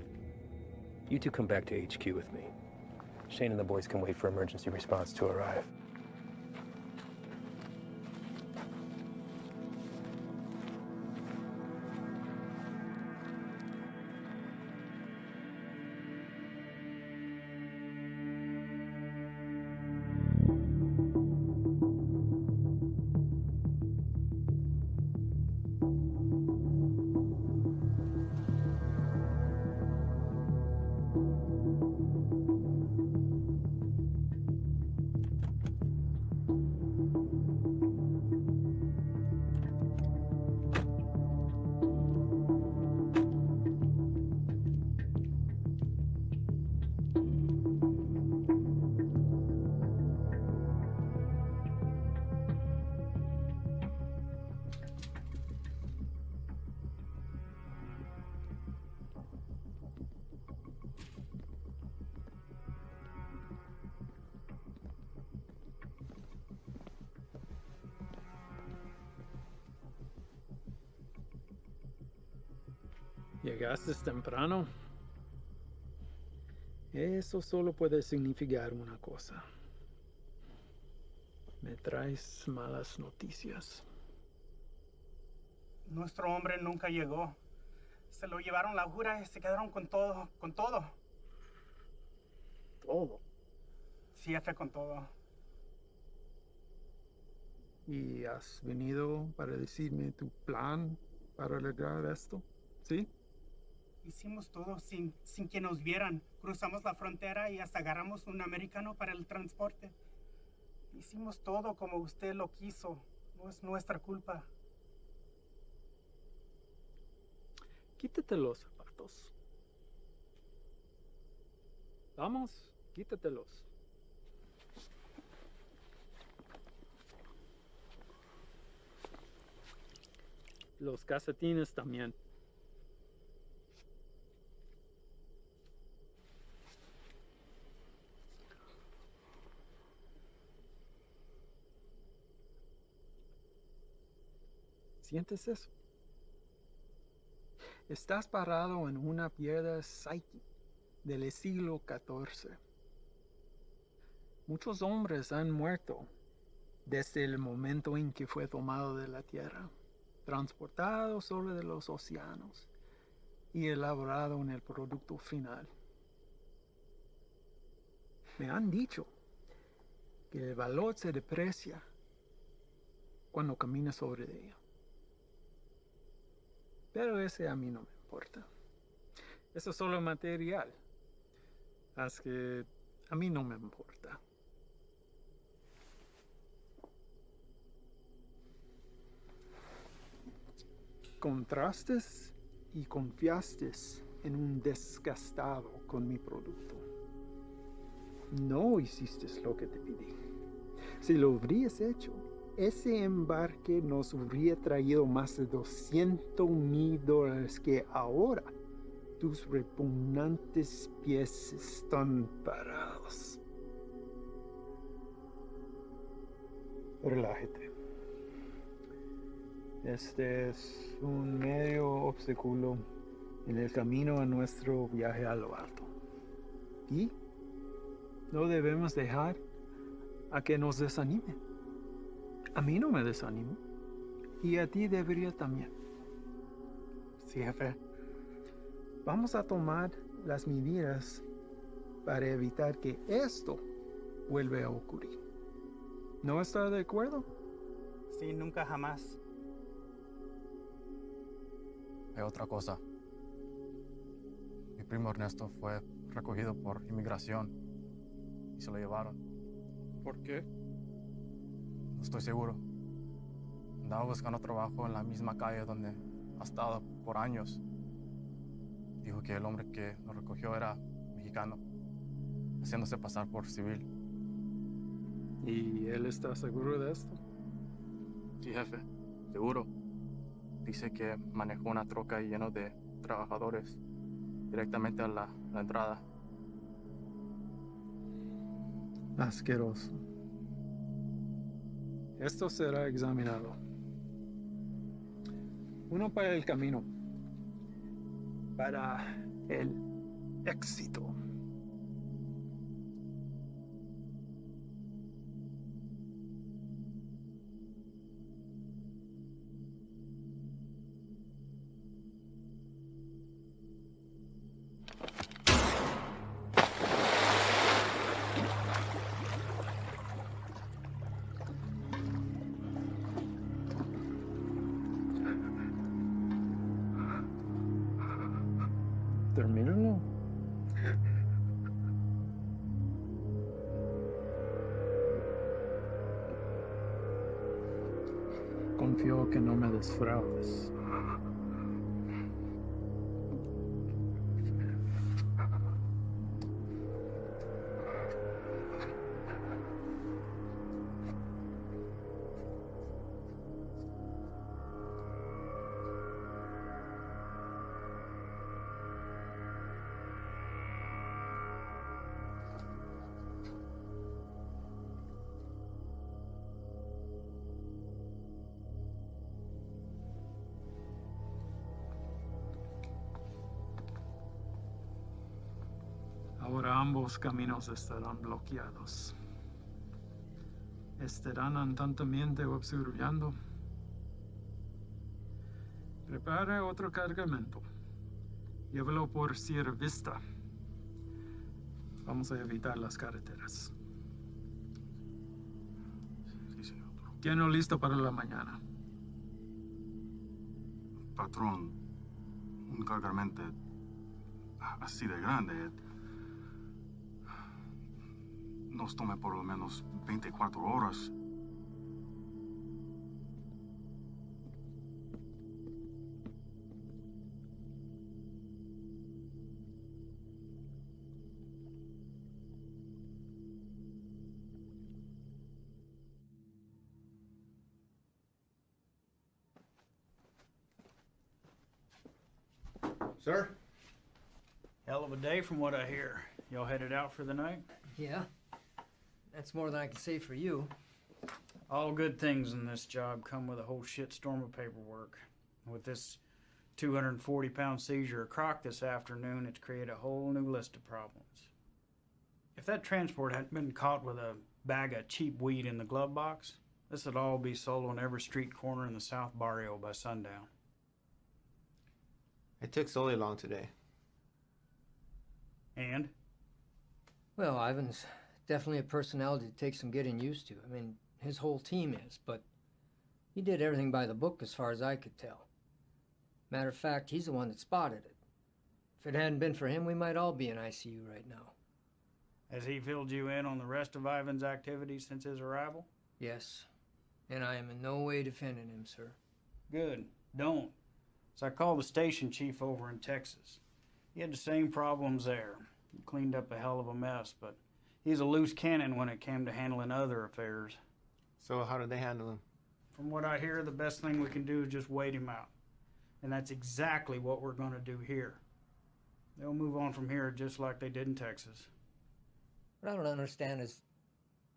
You two come back to HQ with me. Shane and the boys can wait for emergency response to arrive. Llegaste temprano. Eso solo puede significar una cosa. Me traes malas noticias. Nuestro hombre nunca llegó. Se lo llevaron la jura y se quedaron con todo, con todo. ¿Todo? Sí, jefe, con todo. ¿Y has venido para decirme tu plan para lograr esto? ¿Sí? Hicimos todo sin que nos vieran. Cruzamos la frontera y hasta agarramos un americano para el transporte. Hicimos todo como usted lo quiso. No es nuestra culpa. Quítate los zapatos. Vamos, quítatelos. Los calcetines también. ¿Sientes eso? Estás parado en una piedra Psyche del siglo XIV. Muchos hombres han muerto desde el momento en que fue tomado de la tierra, transportado sobre los océanos y elaborado en el producto final. Me han dicho que el valor se deprecia cuando caminas sobre ella. Pero ese a mí no me importa. Eso es solo material. Así que a mí no me importa. Contrastes y confiaste en un desgastado con mi producto. No hiciste lo que te pedí. Si lo hubieras hecho, ese embarque nos hubiera traído más de $200,000 que ahora tus repugnantes pies están parados. Relájate. Este es un medio obstáculo en el camino a nuestro viaje a lo alto. Y no debemos dejar a que nos desanimen. A mí no me desanimo. Y a ti debería también. Sí, jefe. Vamos a tomar las medidas para evitar que esto vuelva a ocurrir. ¿No está de acuerdo? Sí, nunca jamás. Hay otra cosa. Mi primo Ernesto fue recogido por inmigración y se lo llevaron. ¿Por qué? No estoy seguro. Andaba buscando trabajo en la misma calle donde ha estado por años. Dijo que el hombre que lo recogió era mexicano, haciéndose pasar por civil. ¿Y él está seguro de esto? Sí, jefe, seguro. Dice que manejó una troca llena de trabajadores directamente a la entrada. Asqueroso. Esto será examinado. Uno para el camino. Para el éxito. Termínalo. Confío que no me defraudes. Ahora ambos caminos estarán bloqueados. Estarán atentamente observando. Prepara otro cargamento. Llévalo por Sierra Vista. Vamos a evitar las carreteras. Sí, señor. Tiene listo para la mañana. Patrón, un cargamento así de grande nos tome por lo menos 24 horas. Sir? Hell of a day from what I hear. Y'all headed out for the night? Yeah. That's more than I can say for you. All good things in this job come with a whole shitstorm of paperwork. With this 240-pound seizure of Croc this afternoon, it's created a whole new list of problems. If that transport hadn't been caught with a bag of cheap weed in the glove box, this would all be sold on every street corner in the South Barrio by sundown. It took Sully long today. And? Well, Ivan's definitely a personality that takes some getting used to. I mean, his whole team is, but he did everything by the book as far as I could tell. Matter of fact, he's the one that spotted it. If it hadn't been for him, we might all be in ICU right now. Has he filled you in on the rest of Ivan's activities since his arrival? Yes, and I am in no way defending him, sir. Good. Don't. So I called the station chief over in Texas. He had the same problems there. He cleaned up a hell of a mess, but he's a loose cannon when it came to handling other affairs. So how did they handle him? From what I hear, the best thing we can do is just wait him out. And that's exactly what we're going to do here. They'll move on from here just like they did in Texas. What I don't understand is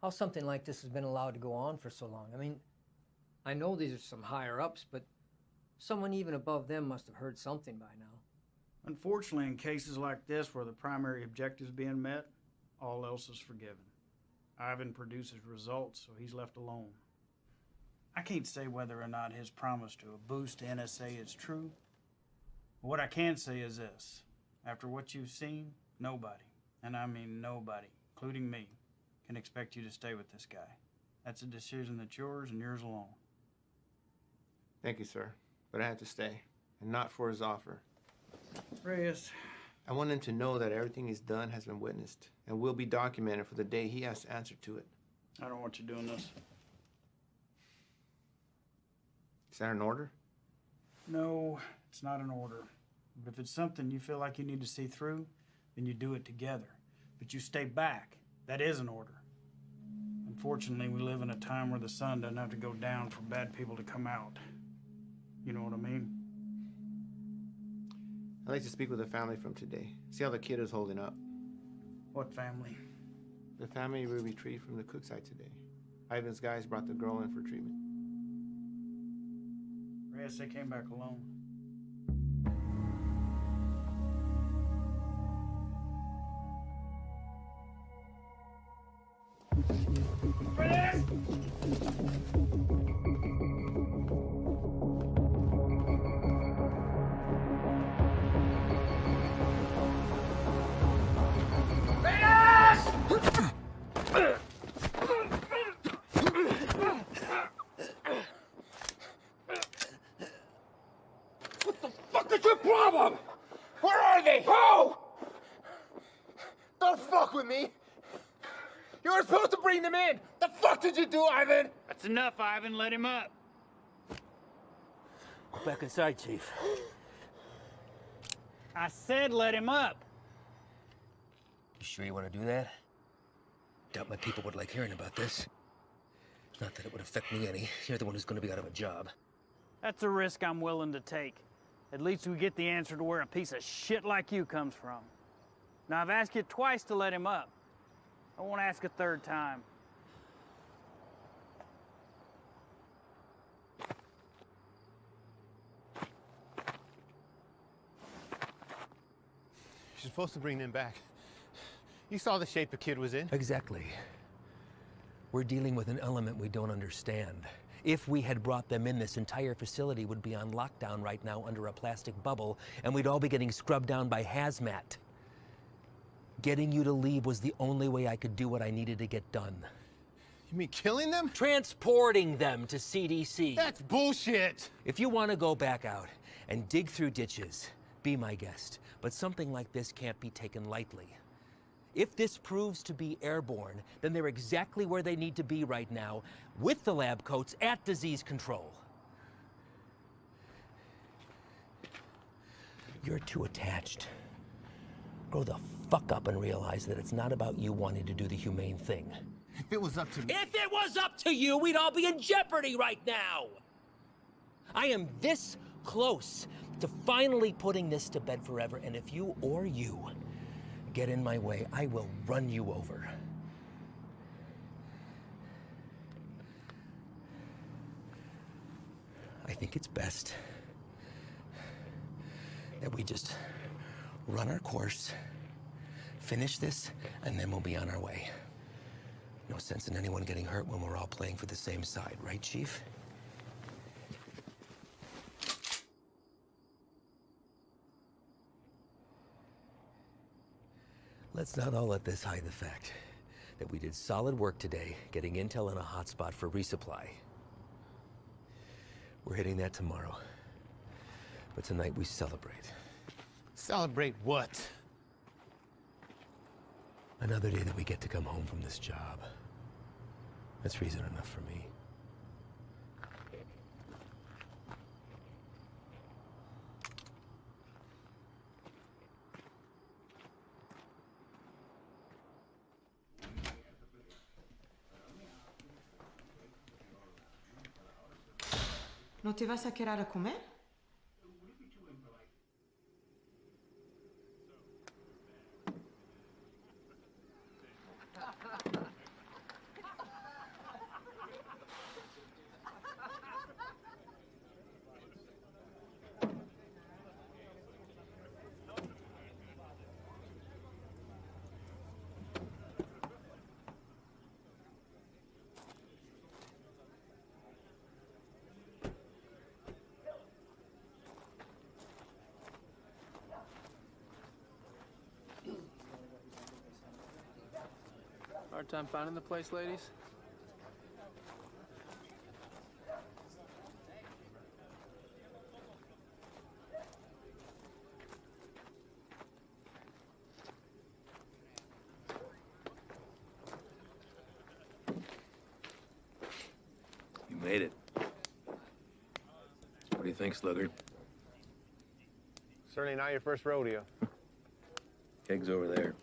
how something like this has been allowed to go on for so long. I mean, I know these are some higher-ups, but someone even above them must have heard something by now. Unfortunately, in cases like this where the primary objective is being met, all else is forgiven. Ivan produces results, so he's left alone. I can't say whether or not his promise to a boost to NSA is true. But what I can say is this. After what you've seen, nobody, and I mean nobody, including me, can expect you to stay with this guy. That's a decision that's yours and yours alone. Thank you, sir. But I had to stay, and not for his offer. Reyes. I want him to know that everything he's done has been witnessed and will be documented for the day he has to answer to it. I don't want you doing this. Is that an order? No, it's not an order. But if it's something you feel like you need to see through, then you do it together. But you stay back. That is an order. Unfortunately, we live in a time where the sun doesn't have to go down for bad people to come out. You know what I mean? I'd like to speak with the family from today. See how the kid is holding up. What family? The family we retrieved from the cook site today. Ivan's guys brought the girl in for treatment. Reyes, they came back alone. Reyes! What is your problem? Where are they? Who? Don't fuck with me. You were supposed to bring them in. The fuck did you do, Ivan? That's enough, Ivan. Let him up. Go back inside, Chief. I said let him up. You sure you want to do that? Doubt my people would like hearing about this. Not that it would affect me any. You're the one who's going to be out of a job. That's a risk I'm willing to take. At least we get the answer to where a piece of shit like you comes from. Now, I've asked you twice to let him up. I won't ask a third time. You're supposed to bring them back. You saw the shape the kid was in. Exactly. We're dealing with an element we don't understand. If we had brought them in, this entire facility would be on lockdown right now under a plastic bubble, and we'd all be getting scrubbed down by hazmat. Getting you to leave was the only way I could do what I needed to get done. You mean killing them? Transporting them to CDC. That's bullshit! If you want to go back out and dig through ditches, be my guest. But something like this can't be taken lightly. If this proves to be airborne, then they're exactly where they need to be right now, with the lab coats at disease control. You're too attached. Grow the fuck up and realize that it's not about you wanting to do the humane thing. If it was up to me. If it was up to you, we'd all be in jeopardy right now. I am this close to finally putting this to bed forever, and if you or you get in my way, I will run you over. I think it's best that we just run our course, finish this, and then we'll be on our way. No sense in anyone getting hurt when we're all playing for the same side, right, Chief? Let's not all let this hide the fact that we did solid work today getting intel in a hotspot for resupply. We're hitting that tomorrow. But tonight we celebrate. Celebrate what? Another day that we get to come home from this job. That's reason enough for me. ¿No te vas a quedar a comer? Hard time finding the place, ladies? made it. What do you think, Sluggard? Certainly not your first rodeo. Keg's over there.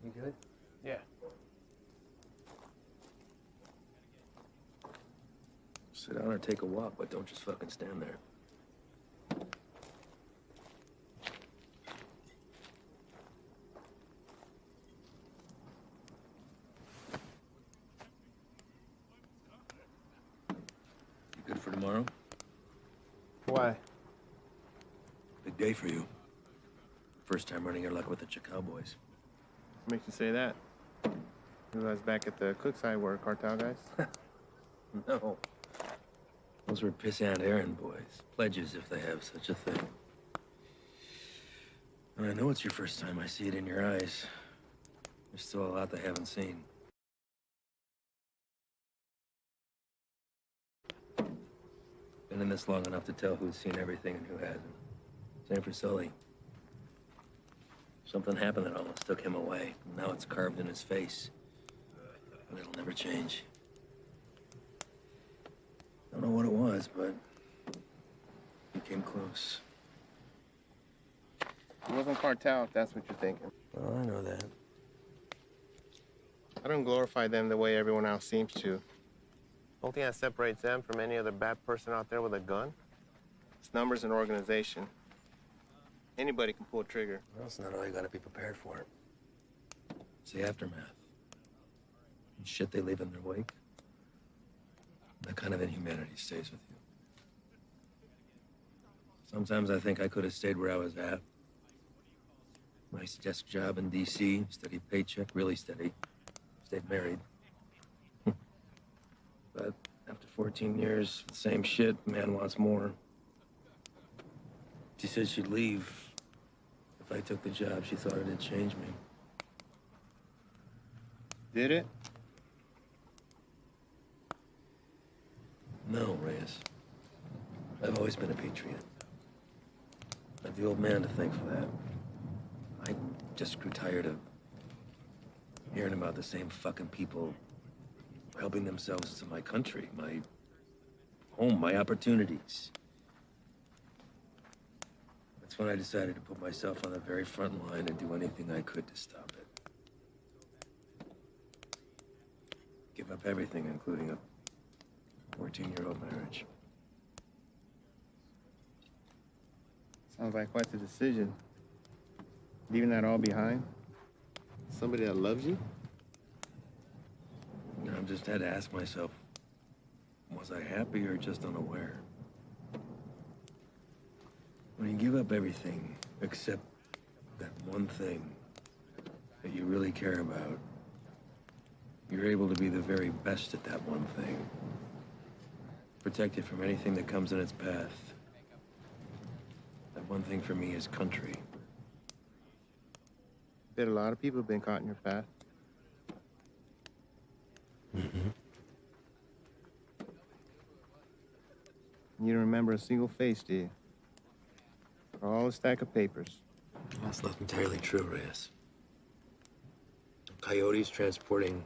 You good? Yeah. Sit down or take a walk, but don't just fucking stand there. You good for tomorrow? Why? Big day for you. First time running your luck with the Chakal boys. What makes you say that? You guys back at the Cookside were cartel guys? No. Those were pissant errand boys. Pledges, if they have such a thing. And I know it's your first time. I see it in your eyes. There's still a lot they haven't seen. Been in this long enough to tell who's seen everything and who hasn't. Same for Sully. Something happened that almost took him away. Now it's carved in his face. And it'll never change. Don't know what it was, but he came close. It wasn't cartel, if that's what you're thinking. Well, I know that. I don't glorify them the way everyone else seems to. The only thing that separates them from any other bad person out there with a gun is numbers and organization. Anybody can pull a trigger. Well, it's not all you gotta be prepared for. It's the aftermath. And shit they leave in their wake. That kind of inhumanity stays with you. Sometimes I think I could have stayed where I was at. Nice desk job in D.C., steady paycheck, really steady. Stayed married. But after 14 years, the same shit, man wants more. She said she'd leave. If I took the job, she thought it'd change me. Did it? No, Reyes. I've always been a patriot. I have the old man to thank for that. I just grew tired of hearing about the same fucking people helping themselves to my country, my home, my opportunities. That's when I decided to put myself on the very front line and do anything I could to stop it. Give up everything, including a 14-year-old marriage. Sounds like quite the decision. Leaving that all behind? Somebody that loves you? I've just had to ask myself, was I happy or just unaware? When you give up everything except that one thing that you really care about, you're able to be the very best at that one thing. Protected from anything that comes in its path. That one thing for me is country. Bet a lot of people have been caught in your path. Mm-hmm. You don't remember a single face, do you? For all a stack of papers. That's not entirely true, Reyes. Coyotes transporting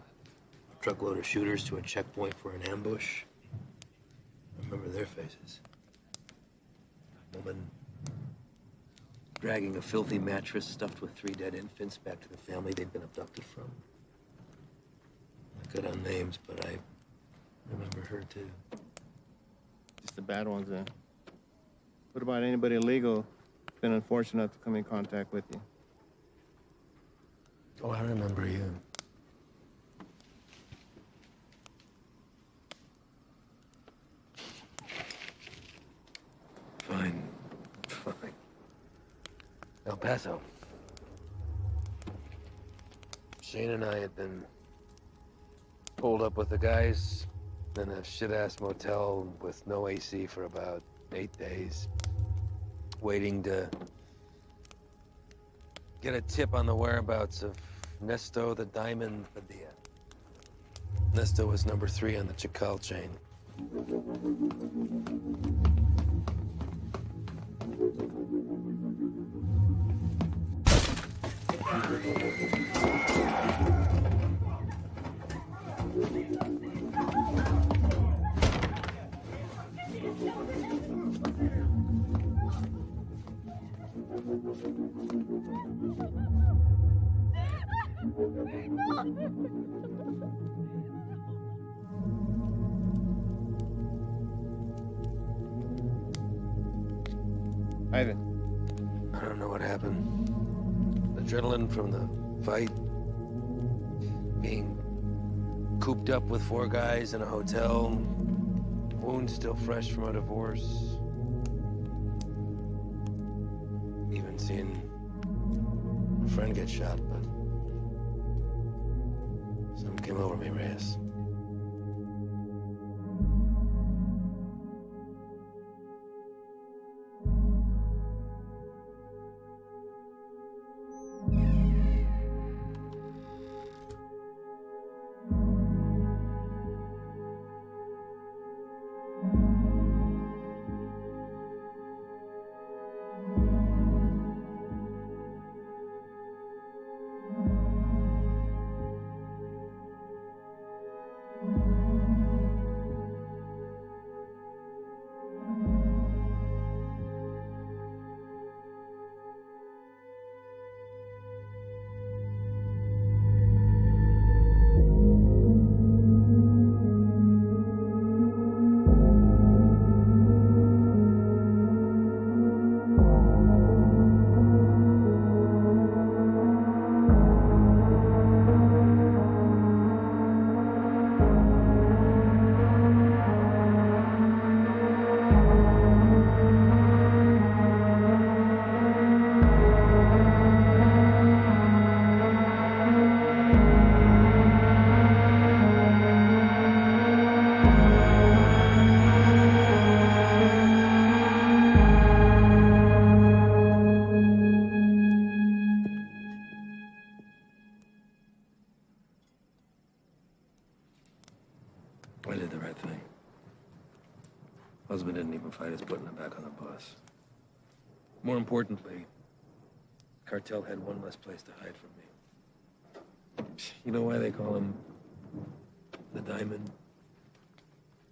a truckload of shooters to a checkpoint for an ambush. I remember their faces. A woman dragging a filthy mattress stuffed with 3 dead infants back to the family they'd been abducted from. Good on names, but I remember her too. Just the bad ones, then. What about anybody illegal who's been unfortunate enough to come in contact with you? Oh, I remember you. Fine. El Paso. Shane and I had been pulled up with the guys in a shit-ass motel with no AC for about 8 days, waiting to get a tip on the whereabouts of Nesto the Diamond Padilla. Nesto was number 3 on the Chakal chain. Ivan. I don't know what happened. Adrenaline from the fight. Being cooped up with 4 guys in a hotel. Wounds still fresh from a divorce. Even seeing a friend get shot, but something came over me, Reyes. I did the right thing. Husband didn't even fight us putting him back on the bus. More importantly, cartel had one less place to hide from me. You know why they call him the Diamond?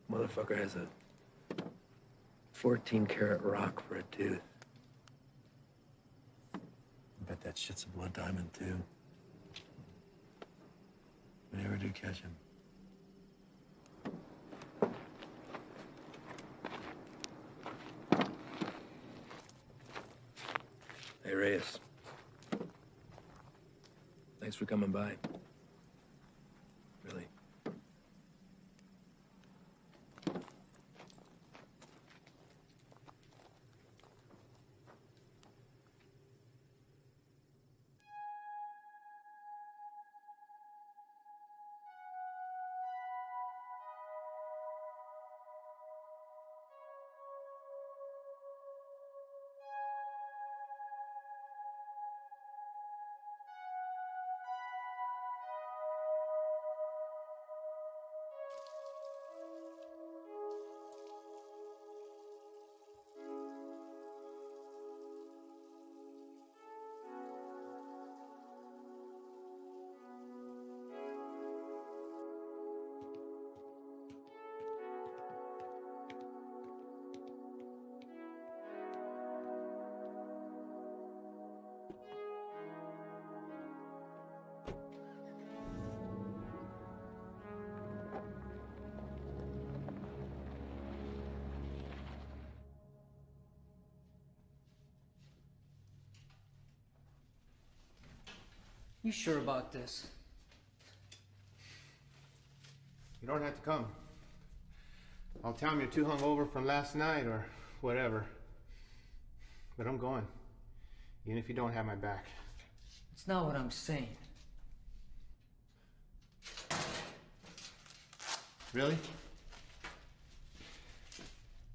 Motherfucker has a 14-karat rock for a tooth. I bet that shit's a blood diamond, too. If I ever do catch him. Hey, Reyes. Thanks for coming by. Really. You sure about this? You don't have to come. I'll tell him you're too hungover from last night or whatever. But I'm going. Even if you don't have my back. It's not what I'm saying. Really?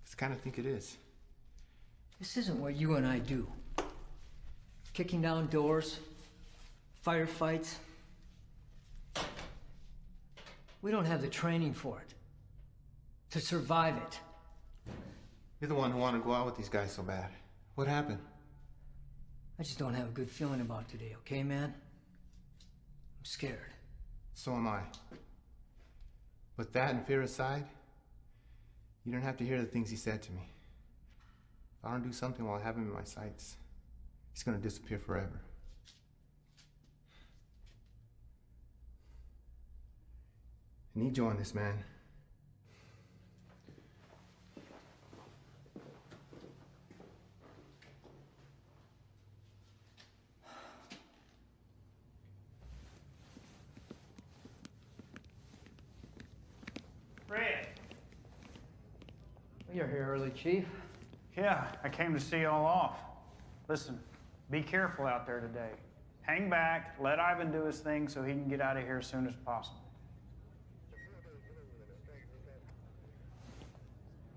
'Cause I kind of think it is. This isn't what you and I do. Kicking down doors, firefights. We don't have the training for it. To survive it. You're the one who wanted to go out with these guys so bad. What happened? I just don't have a good feeling about today, okay, man? I'm scared. So am I. But that and fear aside, you don't have to hear the things he said to me. If I don't do something while I have him in my sights, He's gonna disappear forever. I need you on this, man. Red. You're here early, Chief. Yeah, I came to see y'all off. Listen, be careful out there today. Hang back, let Ivan do his thing so he can get out of here as soon as possible.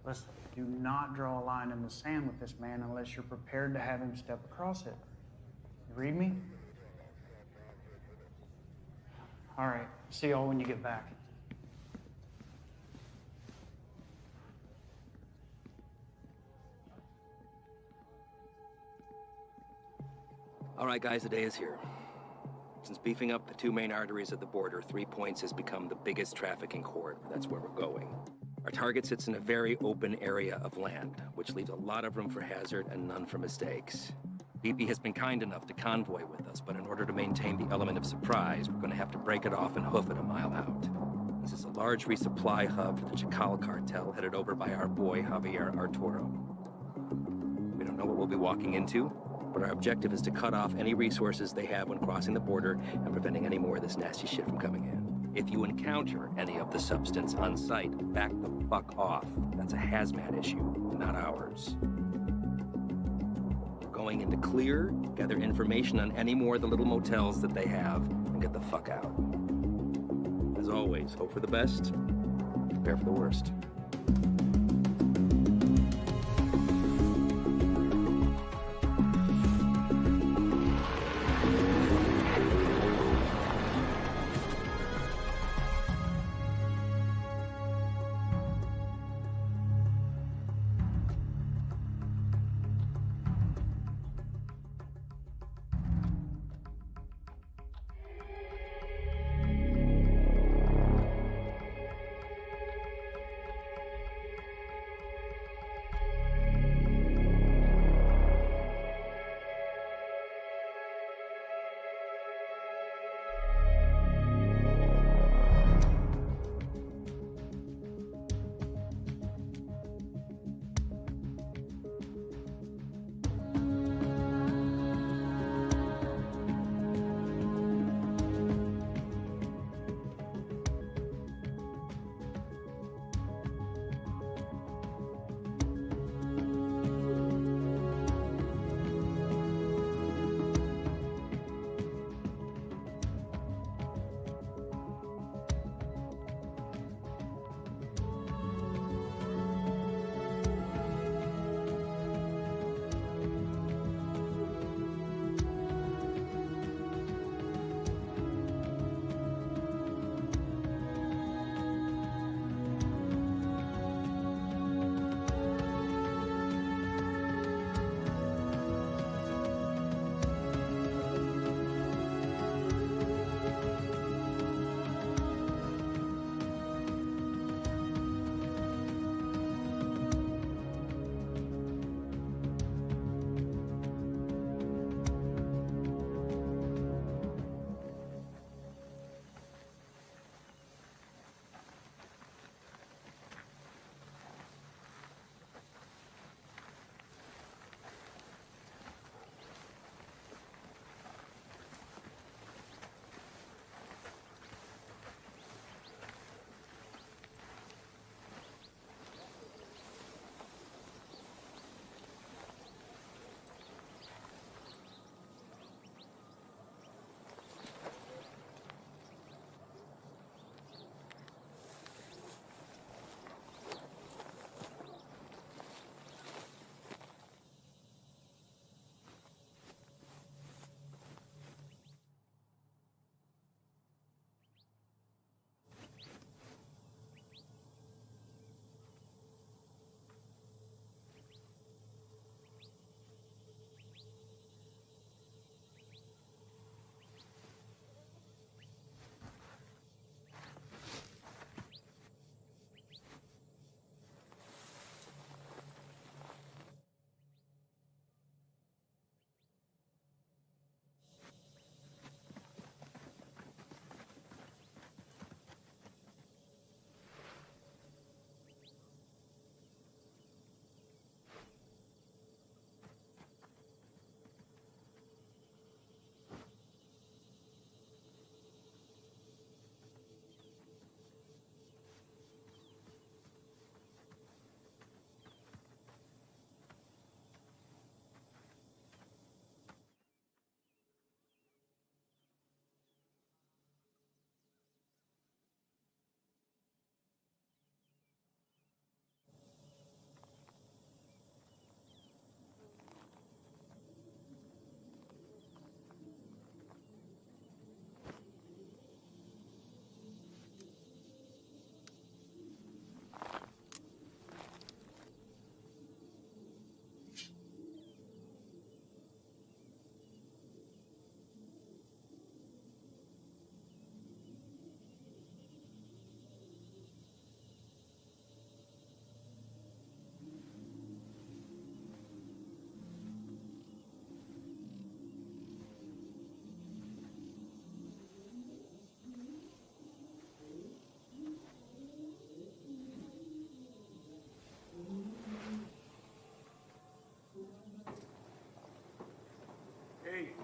Listen, do not draw a line in the sand with this man unless you're prepared to have him step across it. You read me? All right, see y'all when you get back. All right, guys, the day is here. Since beefing up the two main arteries at the border, 3 Points has become the biggest trafficking corridor. That's where we're going. Our target sits in a very open area of land, which leaves a lot of room for hazard and none for mistakes. BP has been kind enough to convoy with us, but in order to maintain the element of surprise, we're going to have to break it off and hoof it a mile out. This is a large resupply hub for the Chacal cartel headed over by our boy Javier Arturo. We don't know what we'll be walking into, but our objective is to cut off any resources they have when crossing the border and preventing any more of this nasty shit from coming in. If you encounter any of the substance on site, back the fuck off. That's a hazmat issue, not ours. We're going into clear, gather information on any more of the little motels that they have, and get the fuck out. As always, hope for the best, prepare for the worst.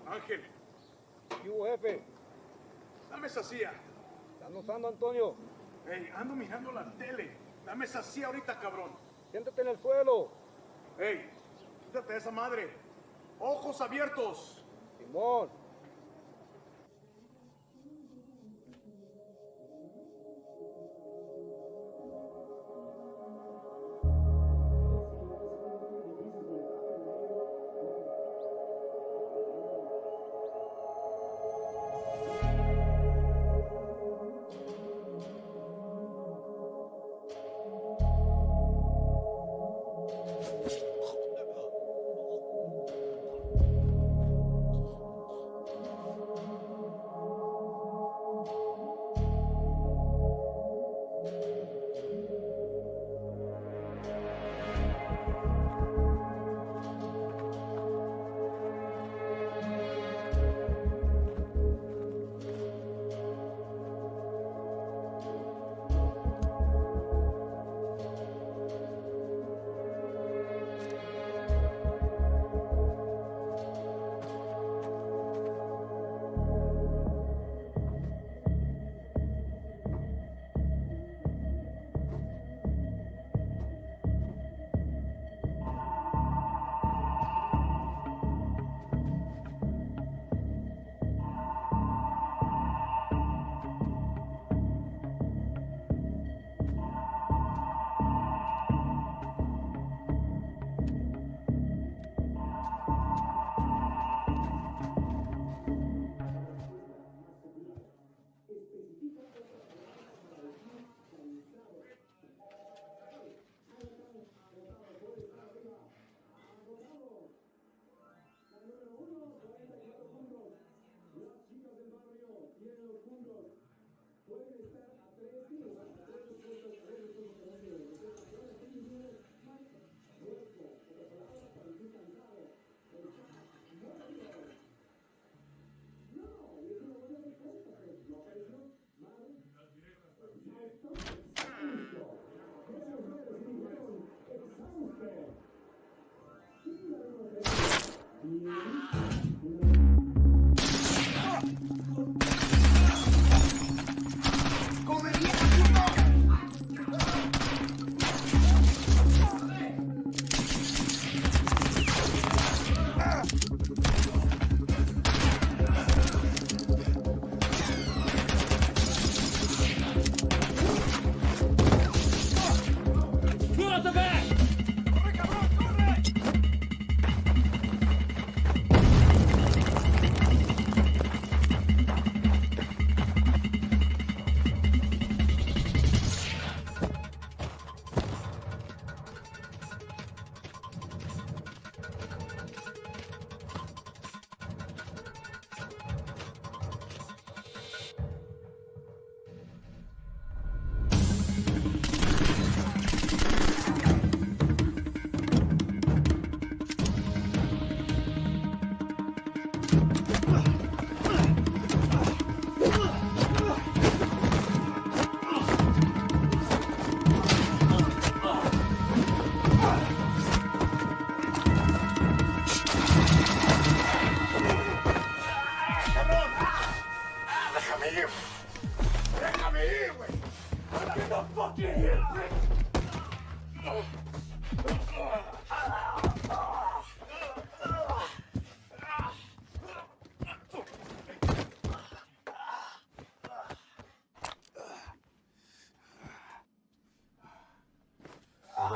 Ángel, ¿Qué hubo, jefe? dame esa silla. ¿Estás notando, Antonio? Hey, ando mirando la tele. Dame esa silla ahorita, cabrón. Siéntate en el suelo. Hey, quítate de esa madre. Ojos abiertos. Simón.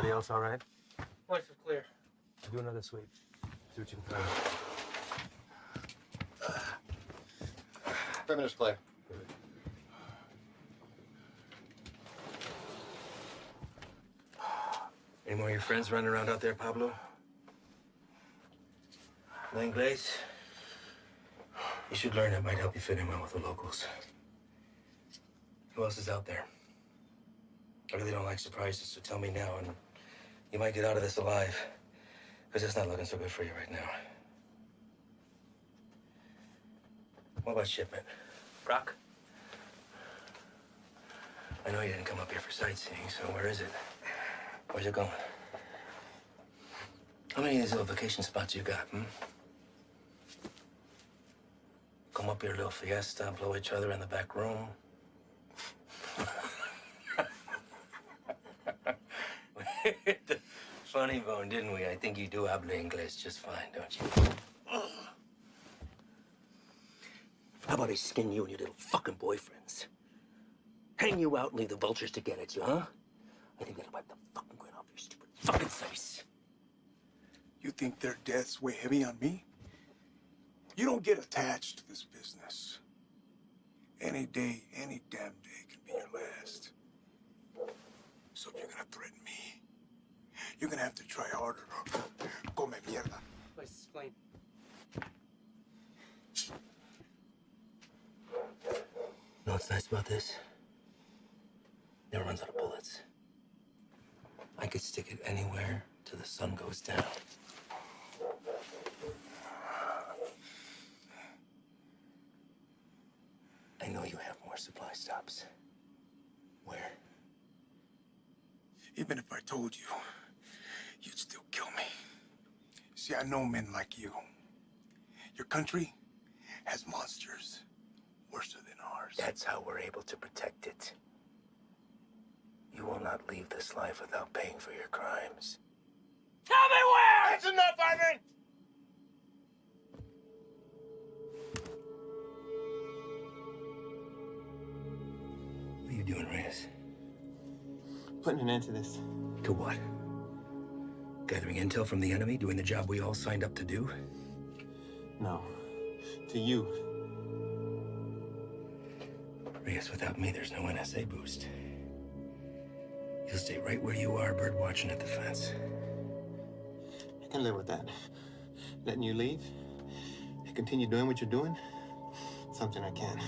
Everybody else all right? Lights are clear. Do another sweep. See what you can find. Perimeter's clear. Any more of your friends running around out there, Pablo? No Inglés? You should learn. It might help you fit in well with the locals. Who else is out there? I really don't like surprises, so tell me now, and you might get out of this alive, because it's not looking so good for you right now. What about shipment? Brock? I know you didn't come up here for sightseeing, so where is it? Where's it going? How many of these little vacation spots you got, come up here, little fiesta, blow each other in the back room. The funny bone, didn't we? I think you do habla English just fine, don't you? How about I skin you and your little fucking boyfriends? Hang you out and leave the vultures to get at you, huh? I think that'll wipe the fucking grin off your stupid fucking face. You think their deaths weigh heavy on me? You don't get attached to this business. Any day, any damn day can be your last. So if you're gonna threaten me, you're gonna have to try harder. Come mierda. Place is clean. You know what's nice about this? Never runs out of bullets. I could stick it anywhere till the sun goes down. I know you have more supply stops. Where? Even if I told you, you'd still kill me. See, I know men like you. Your country has monsters worse than ours. That's how we're able to protect it. You will not leave this life without paying for your crimes. Tell me where! That's enough, Ivan! What are you doing, Reyes? Putting an end to this. To what? Gathering intel from the enemy, doing the job we all signed up to do? No. To you. Reyes, without me, there's no NSA boost. You'll stay right where you are, bird watching at the fence. I can live with that. Letting you leave and continue doing what you're doing, something I can.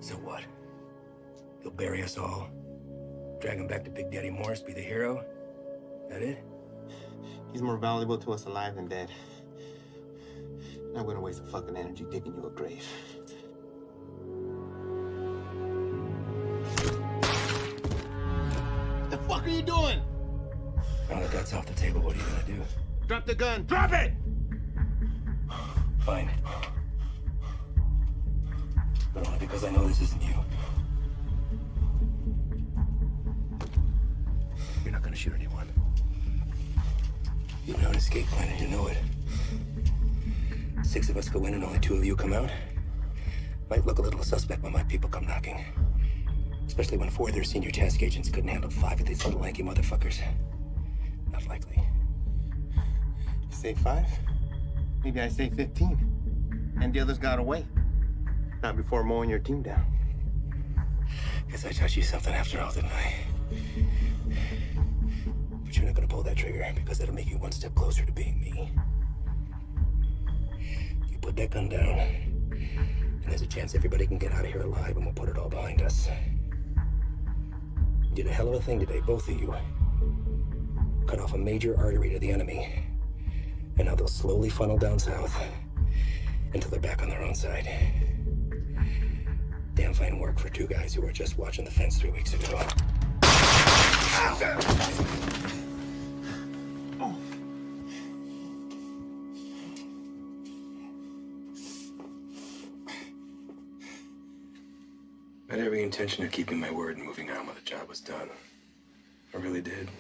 So what? You'll bury us all, drag him back to Big Daddy Morris, be the hero? That it? He's more valuable to us alive than dead. I'm not gonna waste a fucking energy digging you a grave. The fuck are you doing? Now that that's off the table, what are you gonna do? Drop the gun. Drop it! Fine. But only because I know this isn't you. You're not gonna shoot anyone. You know an escape plan and you know it. 6 of us go in and only 2 of you come out. Might look a little suspect when my people come knocking. Especially when 4 of their senior task agents couldn't handle 5 of these little lanky motherfuckers. Not likely. You say 5? Maybe I say 15. And the others got away. Not before mowing your team down. Guess I taught you something after all, didn't I? But you're not gonna pull that trigger because that'll make you 1 step closer to being me. You put that gun down, and there's a chance everybody can get out of here alive and we'll put it all behind us. You did a hell of a thing today, both of you. Cut off a major artery to the enemy. And now they'll slowly funnel down south until they're back on their own side. Damn fine work for 2 guys who were just watching the fence 3 weeks ago. I had every intention of keeping my word and moving on when the job was done. I really did.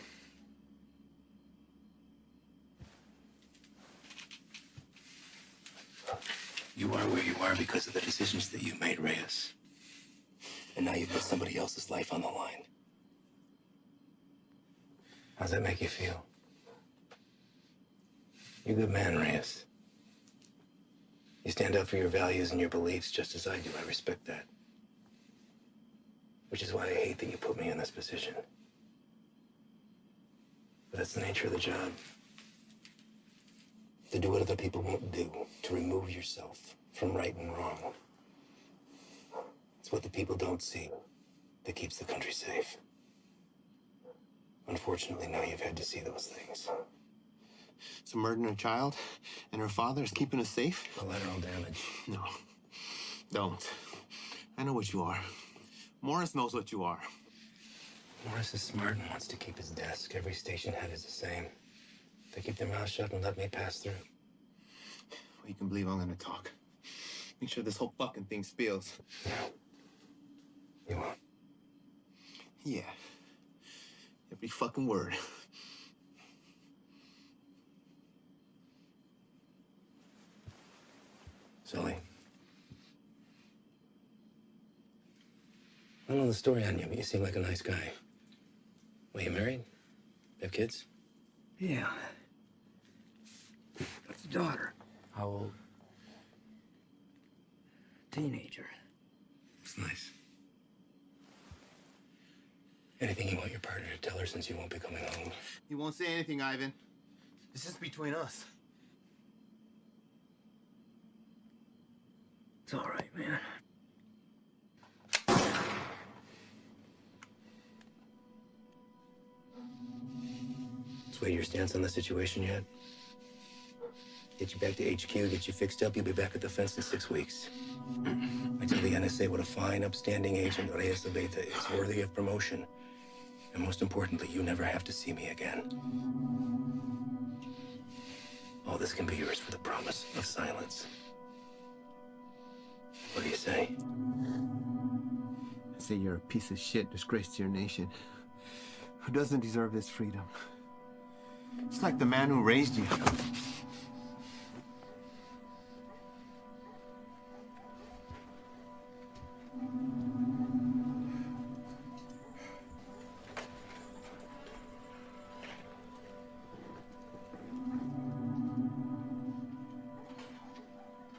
You are where you are because of the decisions that you made, Reyes. And now you've put somebody else's life on the line. How's that make you feel? You're a good man, Reyes. You stand up for your values and your beliefs just as I do. I respect that. Which is why I hate that you put me in this position. But that's the nature of the job. To do what other people won't do, to remove yourself from right and wrong. It's what the people don't see that keeps the country safe. Unfortunately, now you've had to see those things. So murdering a child and her father is keeping us safe? Collateral damage. No. Don't. I know what you are. Morris knows what you are. Morris is smart and wants to keep his desk. Every station head is the same. They keep their mouths shut and let me pass through. Well, you can believe I'm gonna talk. Make sure this whole fucking thing spills. You won't. Yeah. Every fucking word. Sully. I don't know the story on you, but you seem like a nice guy. Well, you married? Have kids? Yeah. Got a daughter. How old? Teenager. It's nice. Anything you want your partner to tell her since you won't be coming home? He won't say anything, Ivan. It's just between us. It's all right, man. Sway your stance on the situation yet? Get you back to HQ, get you fixed up, you'll be back at the fence in 6 weeks. I tell the NSA what a fine, upstanding agent Reyes Abeta is, worthy of promotion. And most importantly, you never have to see me again. All this can be yours for the promise of silence. What do you say? I say you're a piece of shit, disgrace to your nation. Who doesn't deserve this freedom? It's like the man who raised you.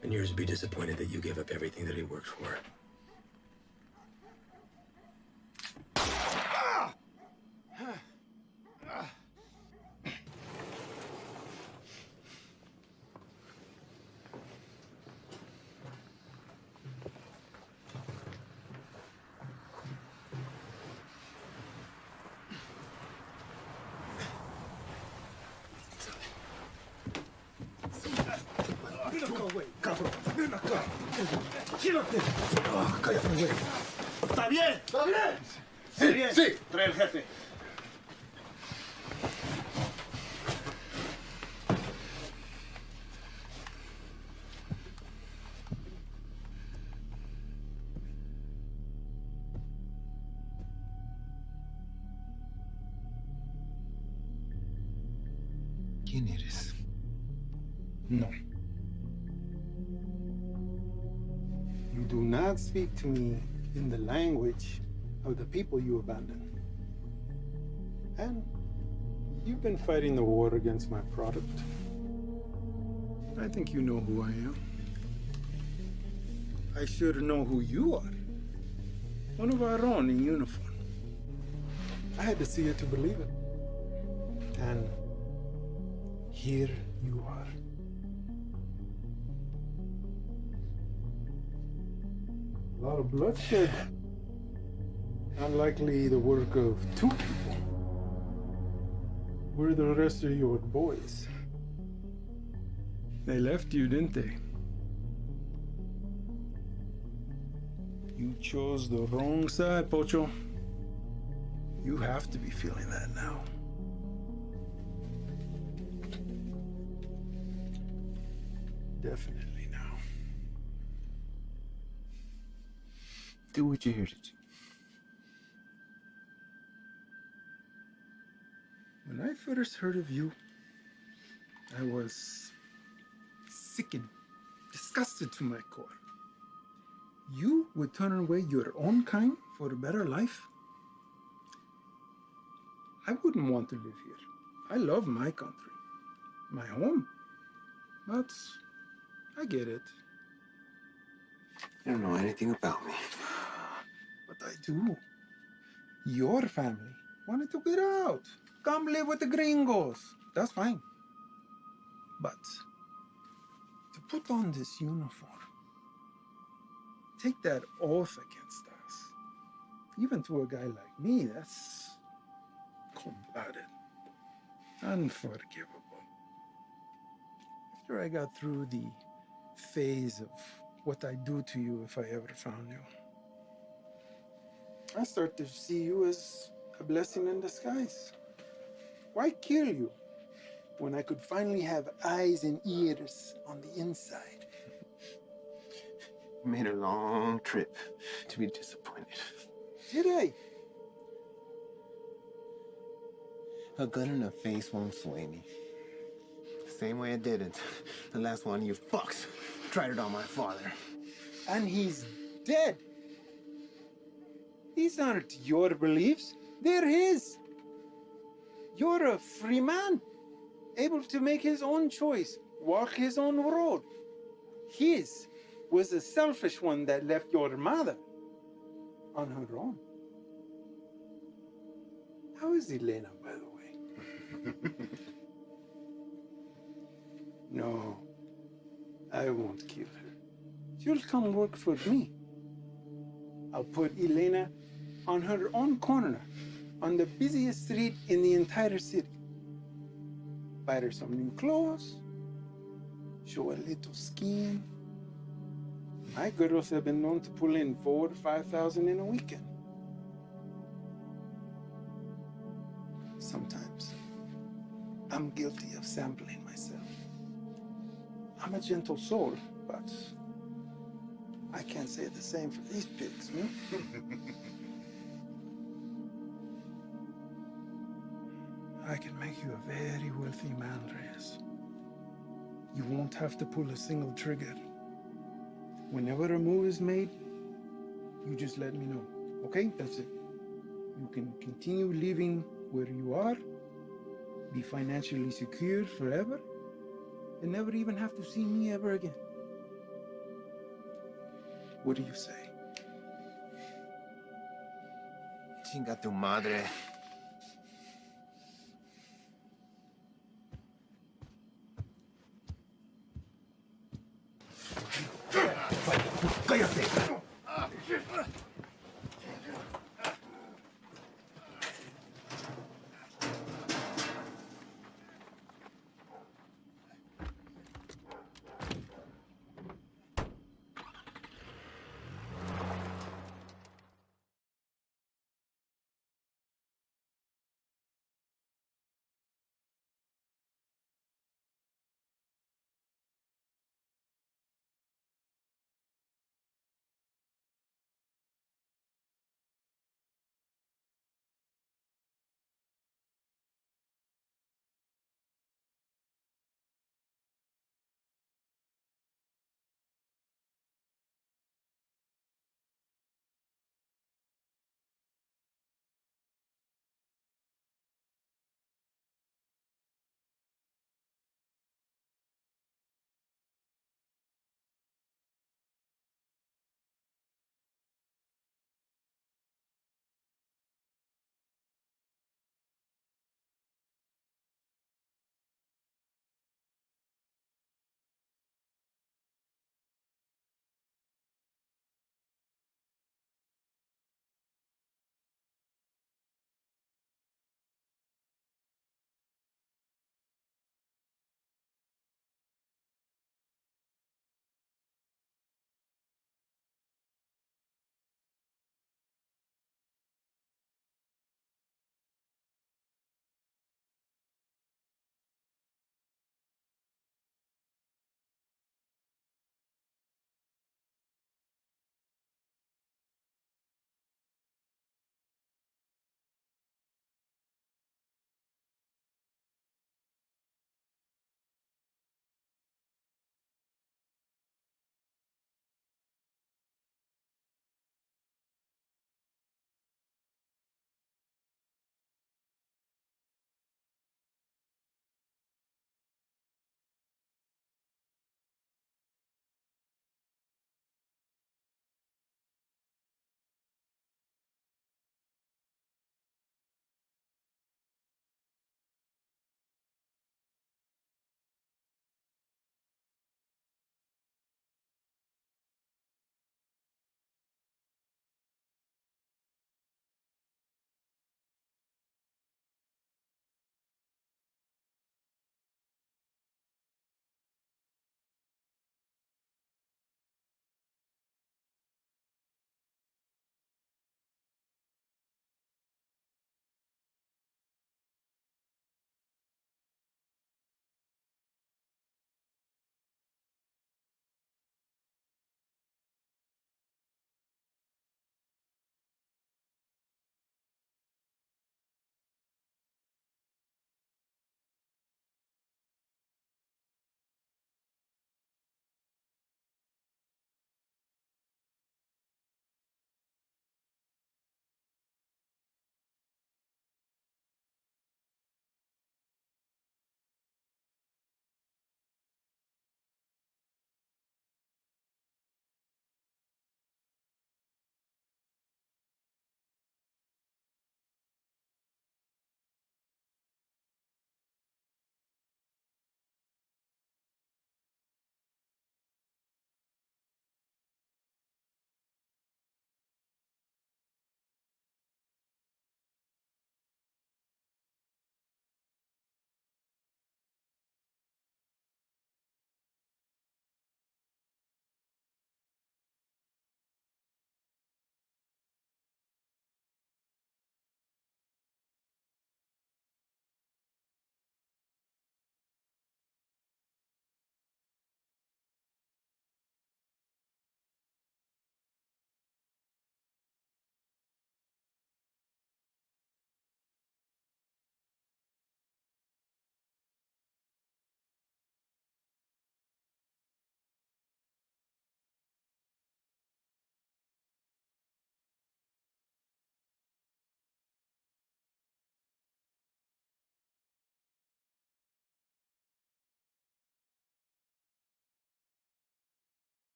And yours would be disappointed that you gave up everything that he worked for. Ven acá, güey, cabrón. Ven acá. Quédate. Cállate, güey. ¿Está bien? ¿Está bien? Sí, bien. Sí. Trae el jefe. ¿Quién eres? No. You do not speak to me in the language of the people you abandoned. And you've been fighting the war against my product. I think you know who I am. I should know who you are. One of our own in uniform. I had to see it to believe it. And here you are. A lot of bloodshed. Unlikely the work of two people. Where are the rest of your boys? They left you, didn't they? You chose the wrong side, Pocho. You have to be feeling that now. Definitely now. Do what you're here to do. When I first heard of you, I was sickened, disgusted to my core. You would turn away your own kind for a better life? I wouldn't want to live here. I love my country, my home. But I get it. You don't know anything about me. But I do. Your family wanted to get out. Come live with the gringos. That's fine. But to put on this uniform, take that oath against us, even to a guy like me, that's cold-blooded, unforgivable. After I got through the phase of what I'd do to you if I ever found you, I start to see you as a blessing in disguise. Why kill you when I could finally have eyes and ears on the inside? You made a long trip to be disappointed. Did I? A gun in the face won't sway me. Same way it didn't. The last one you fucks tried it on my father. And he's dead. These aren't your beliefs, they're his. You're a free man, able to make his own choice, walk his own road. His was the selfish one that left your mother on her own. How is Elena, by the way? No, I won't kill her. She'll come work for me. I'll put Elena on her own corner, on the busiest street in the entire city. Buy her some new clothes, show a little skin. My girls have been known to pull in 4,000 to 5,000 in a weekend. Sometimes I'm guilty of sampling myself. I'm a gentle soul, but I can't say the same for these pigs, man. I can make you a very wealthy man, Reyes. You won't have to pull a single trigger. Whenever a move is made, you just let me know, okay? That's it. You can continue living where you are, be financially secure forever, and never even have to see me ever again. What do you say? Chinga tu madre.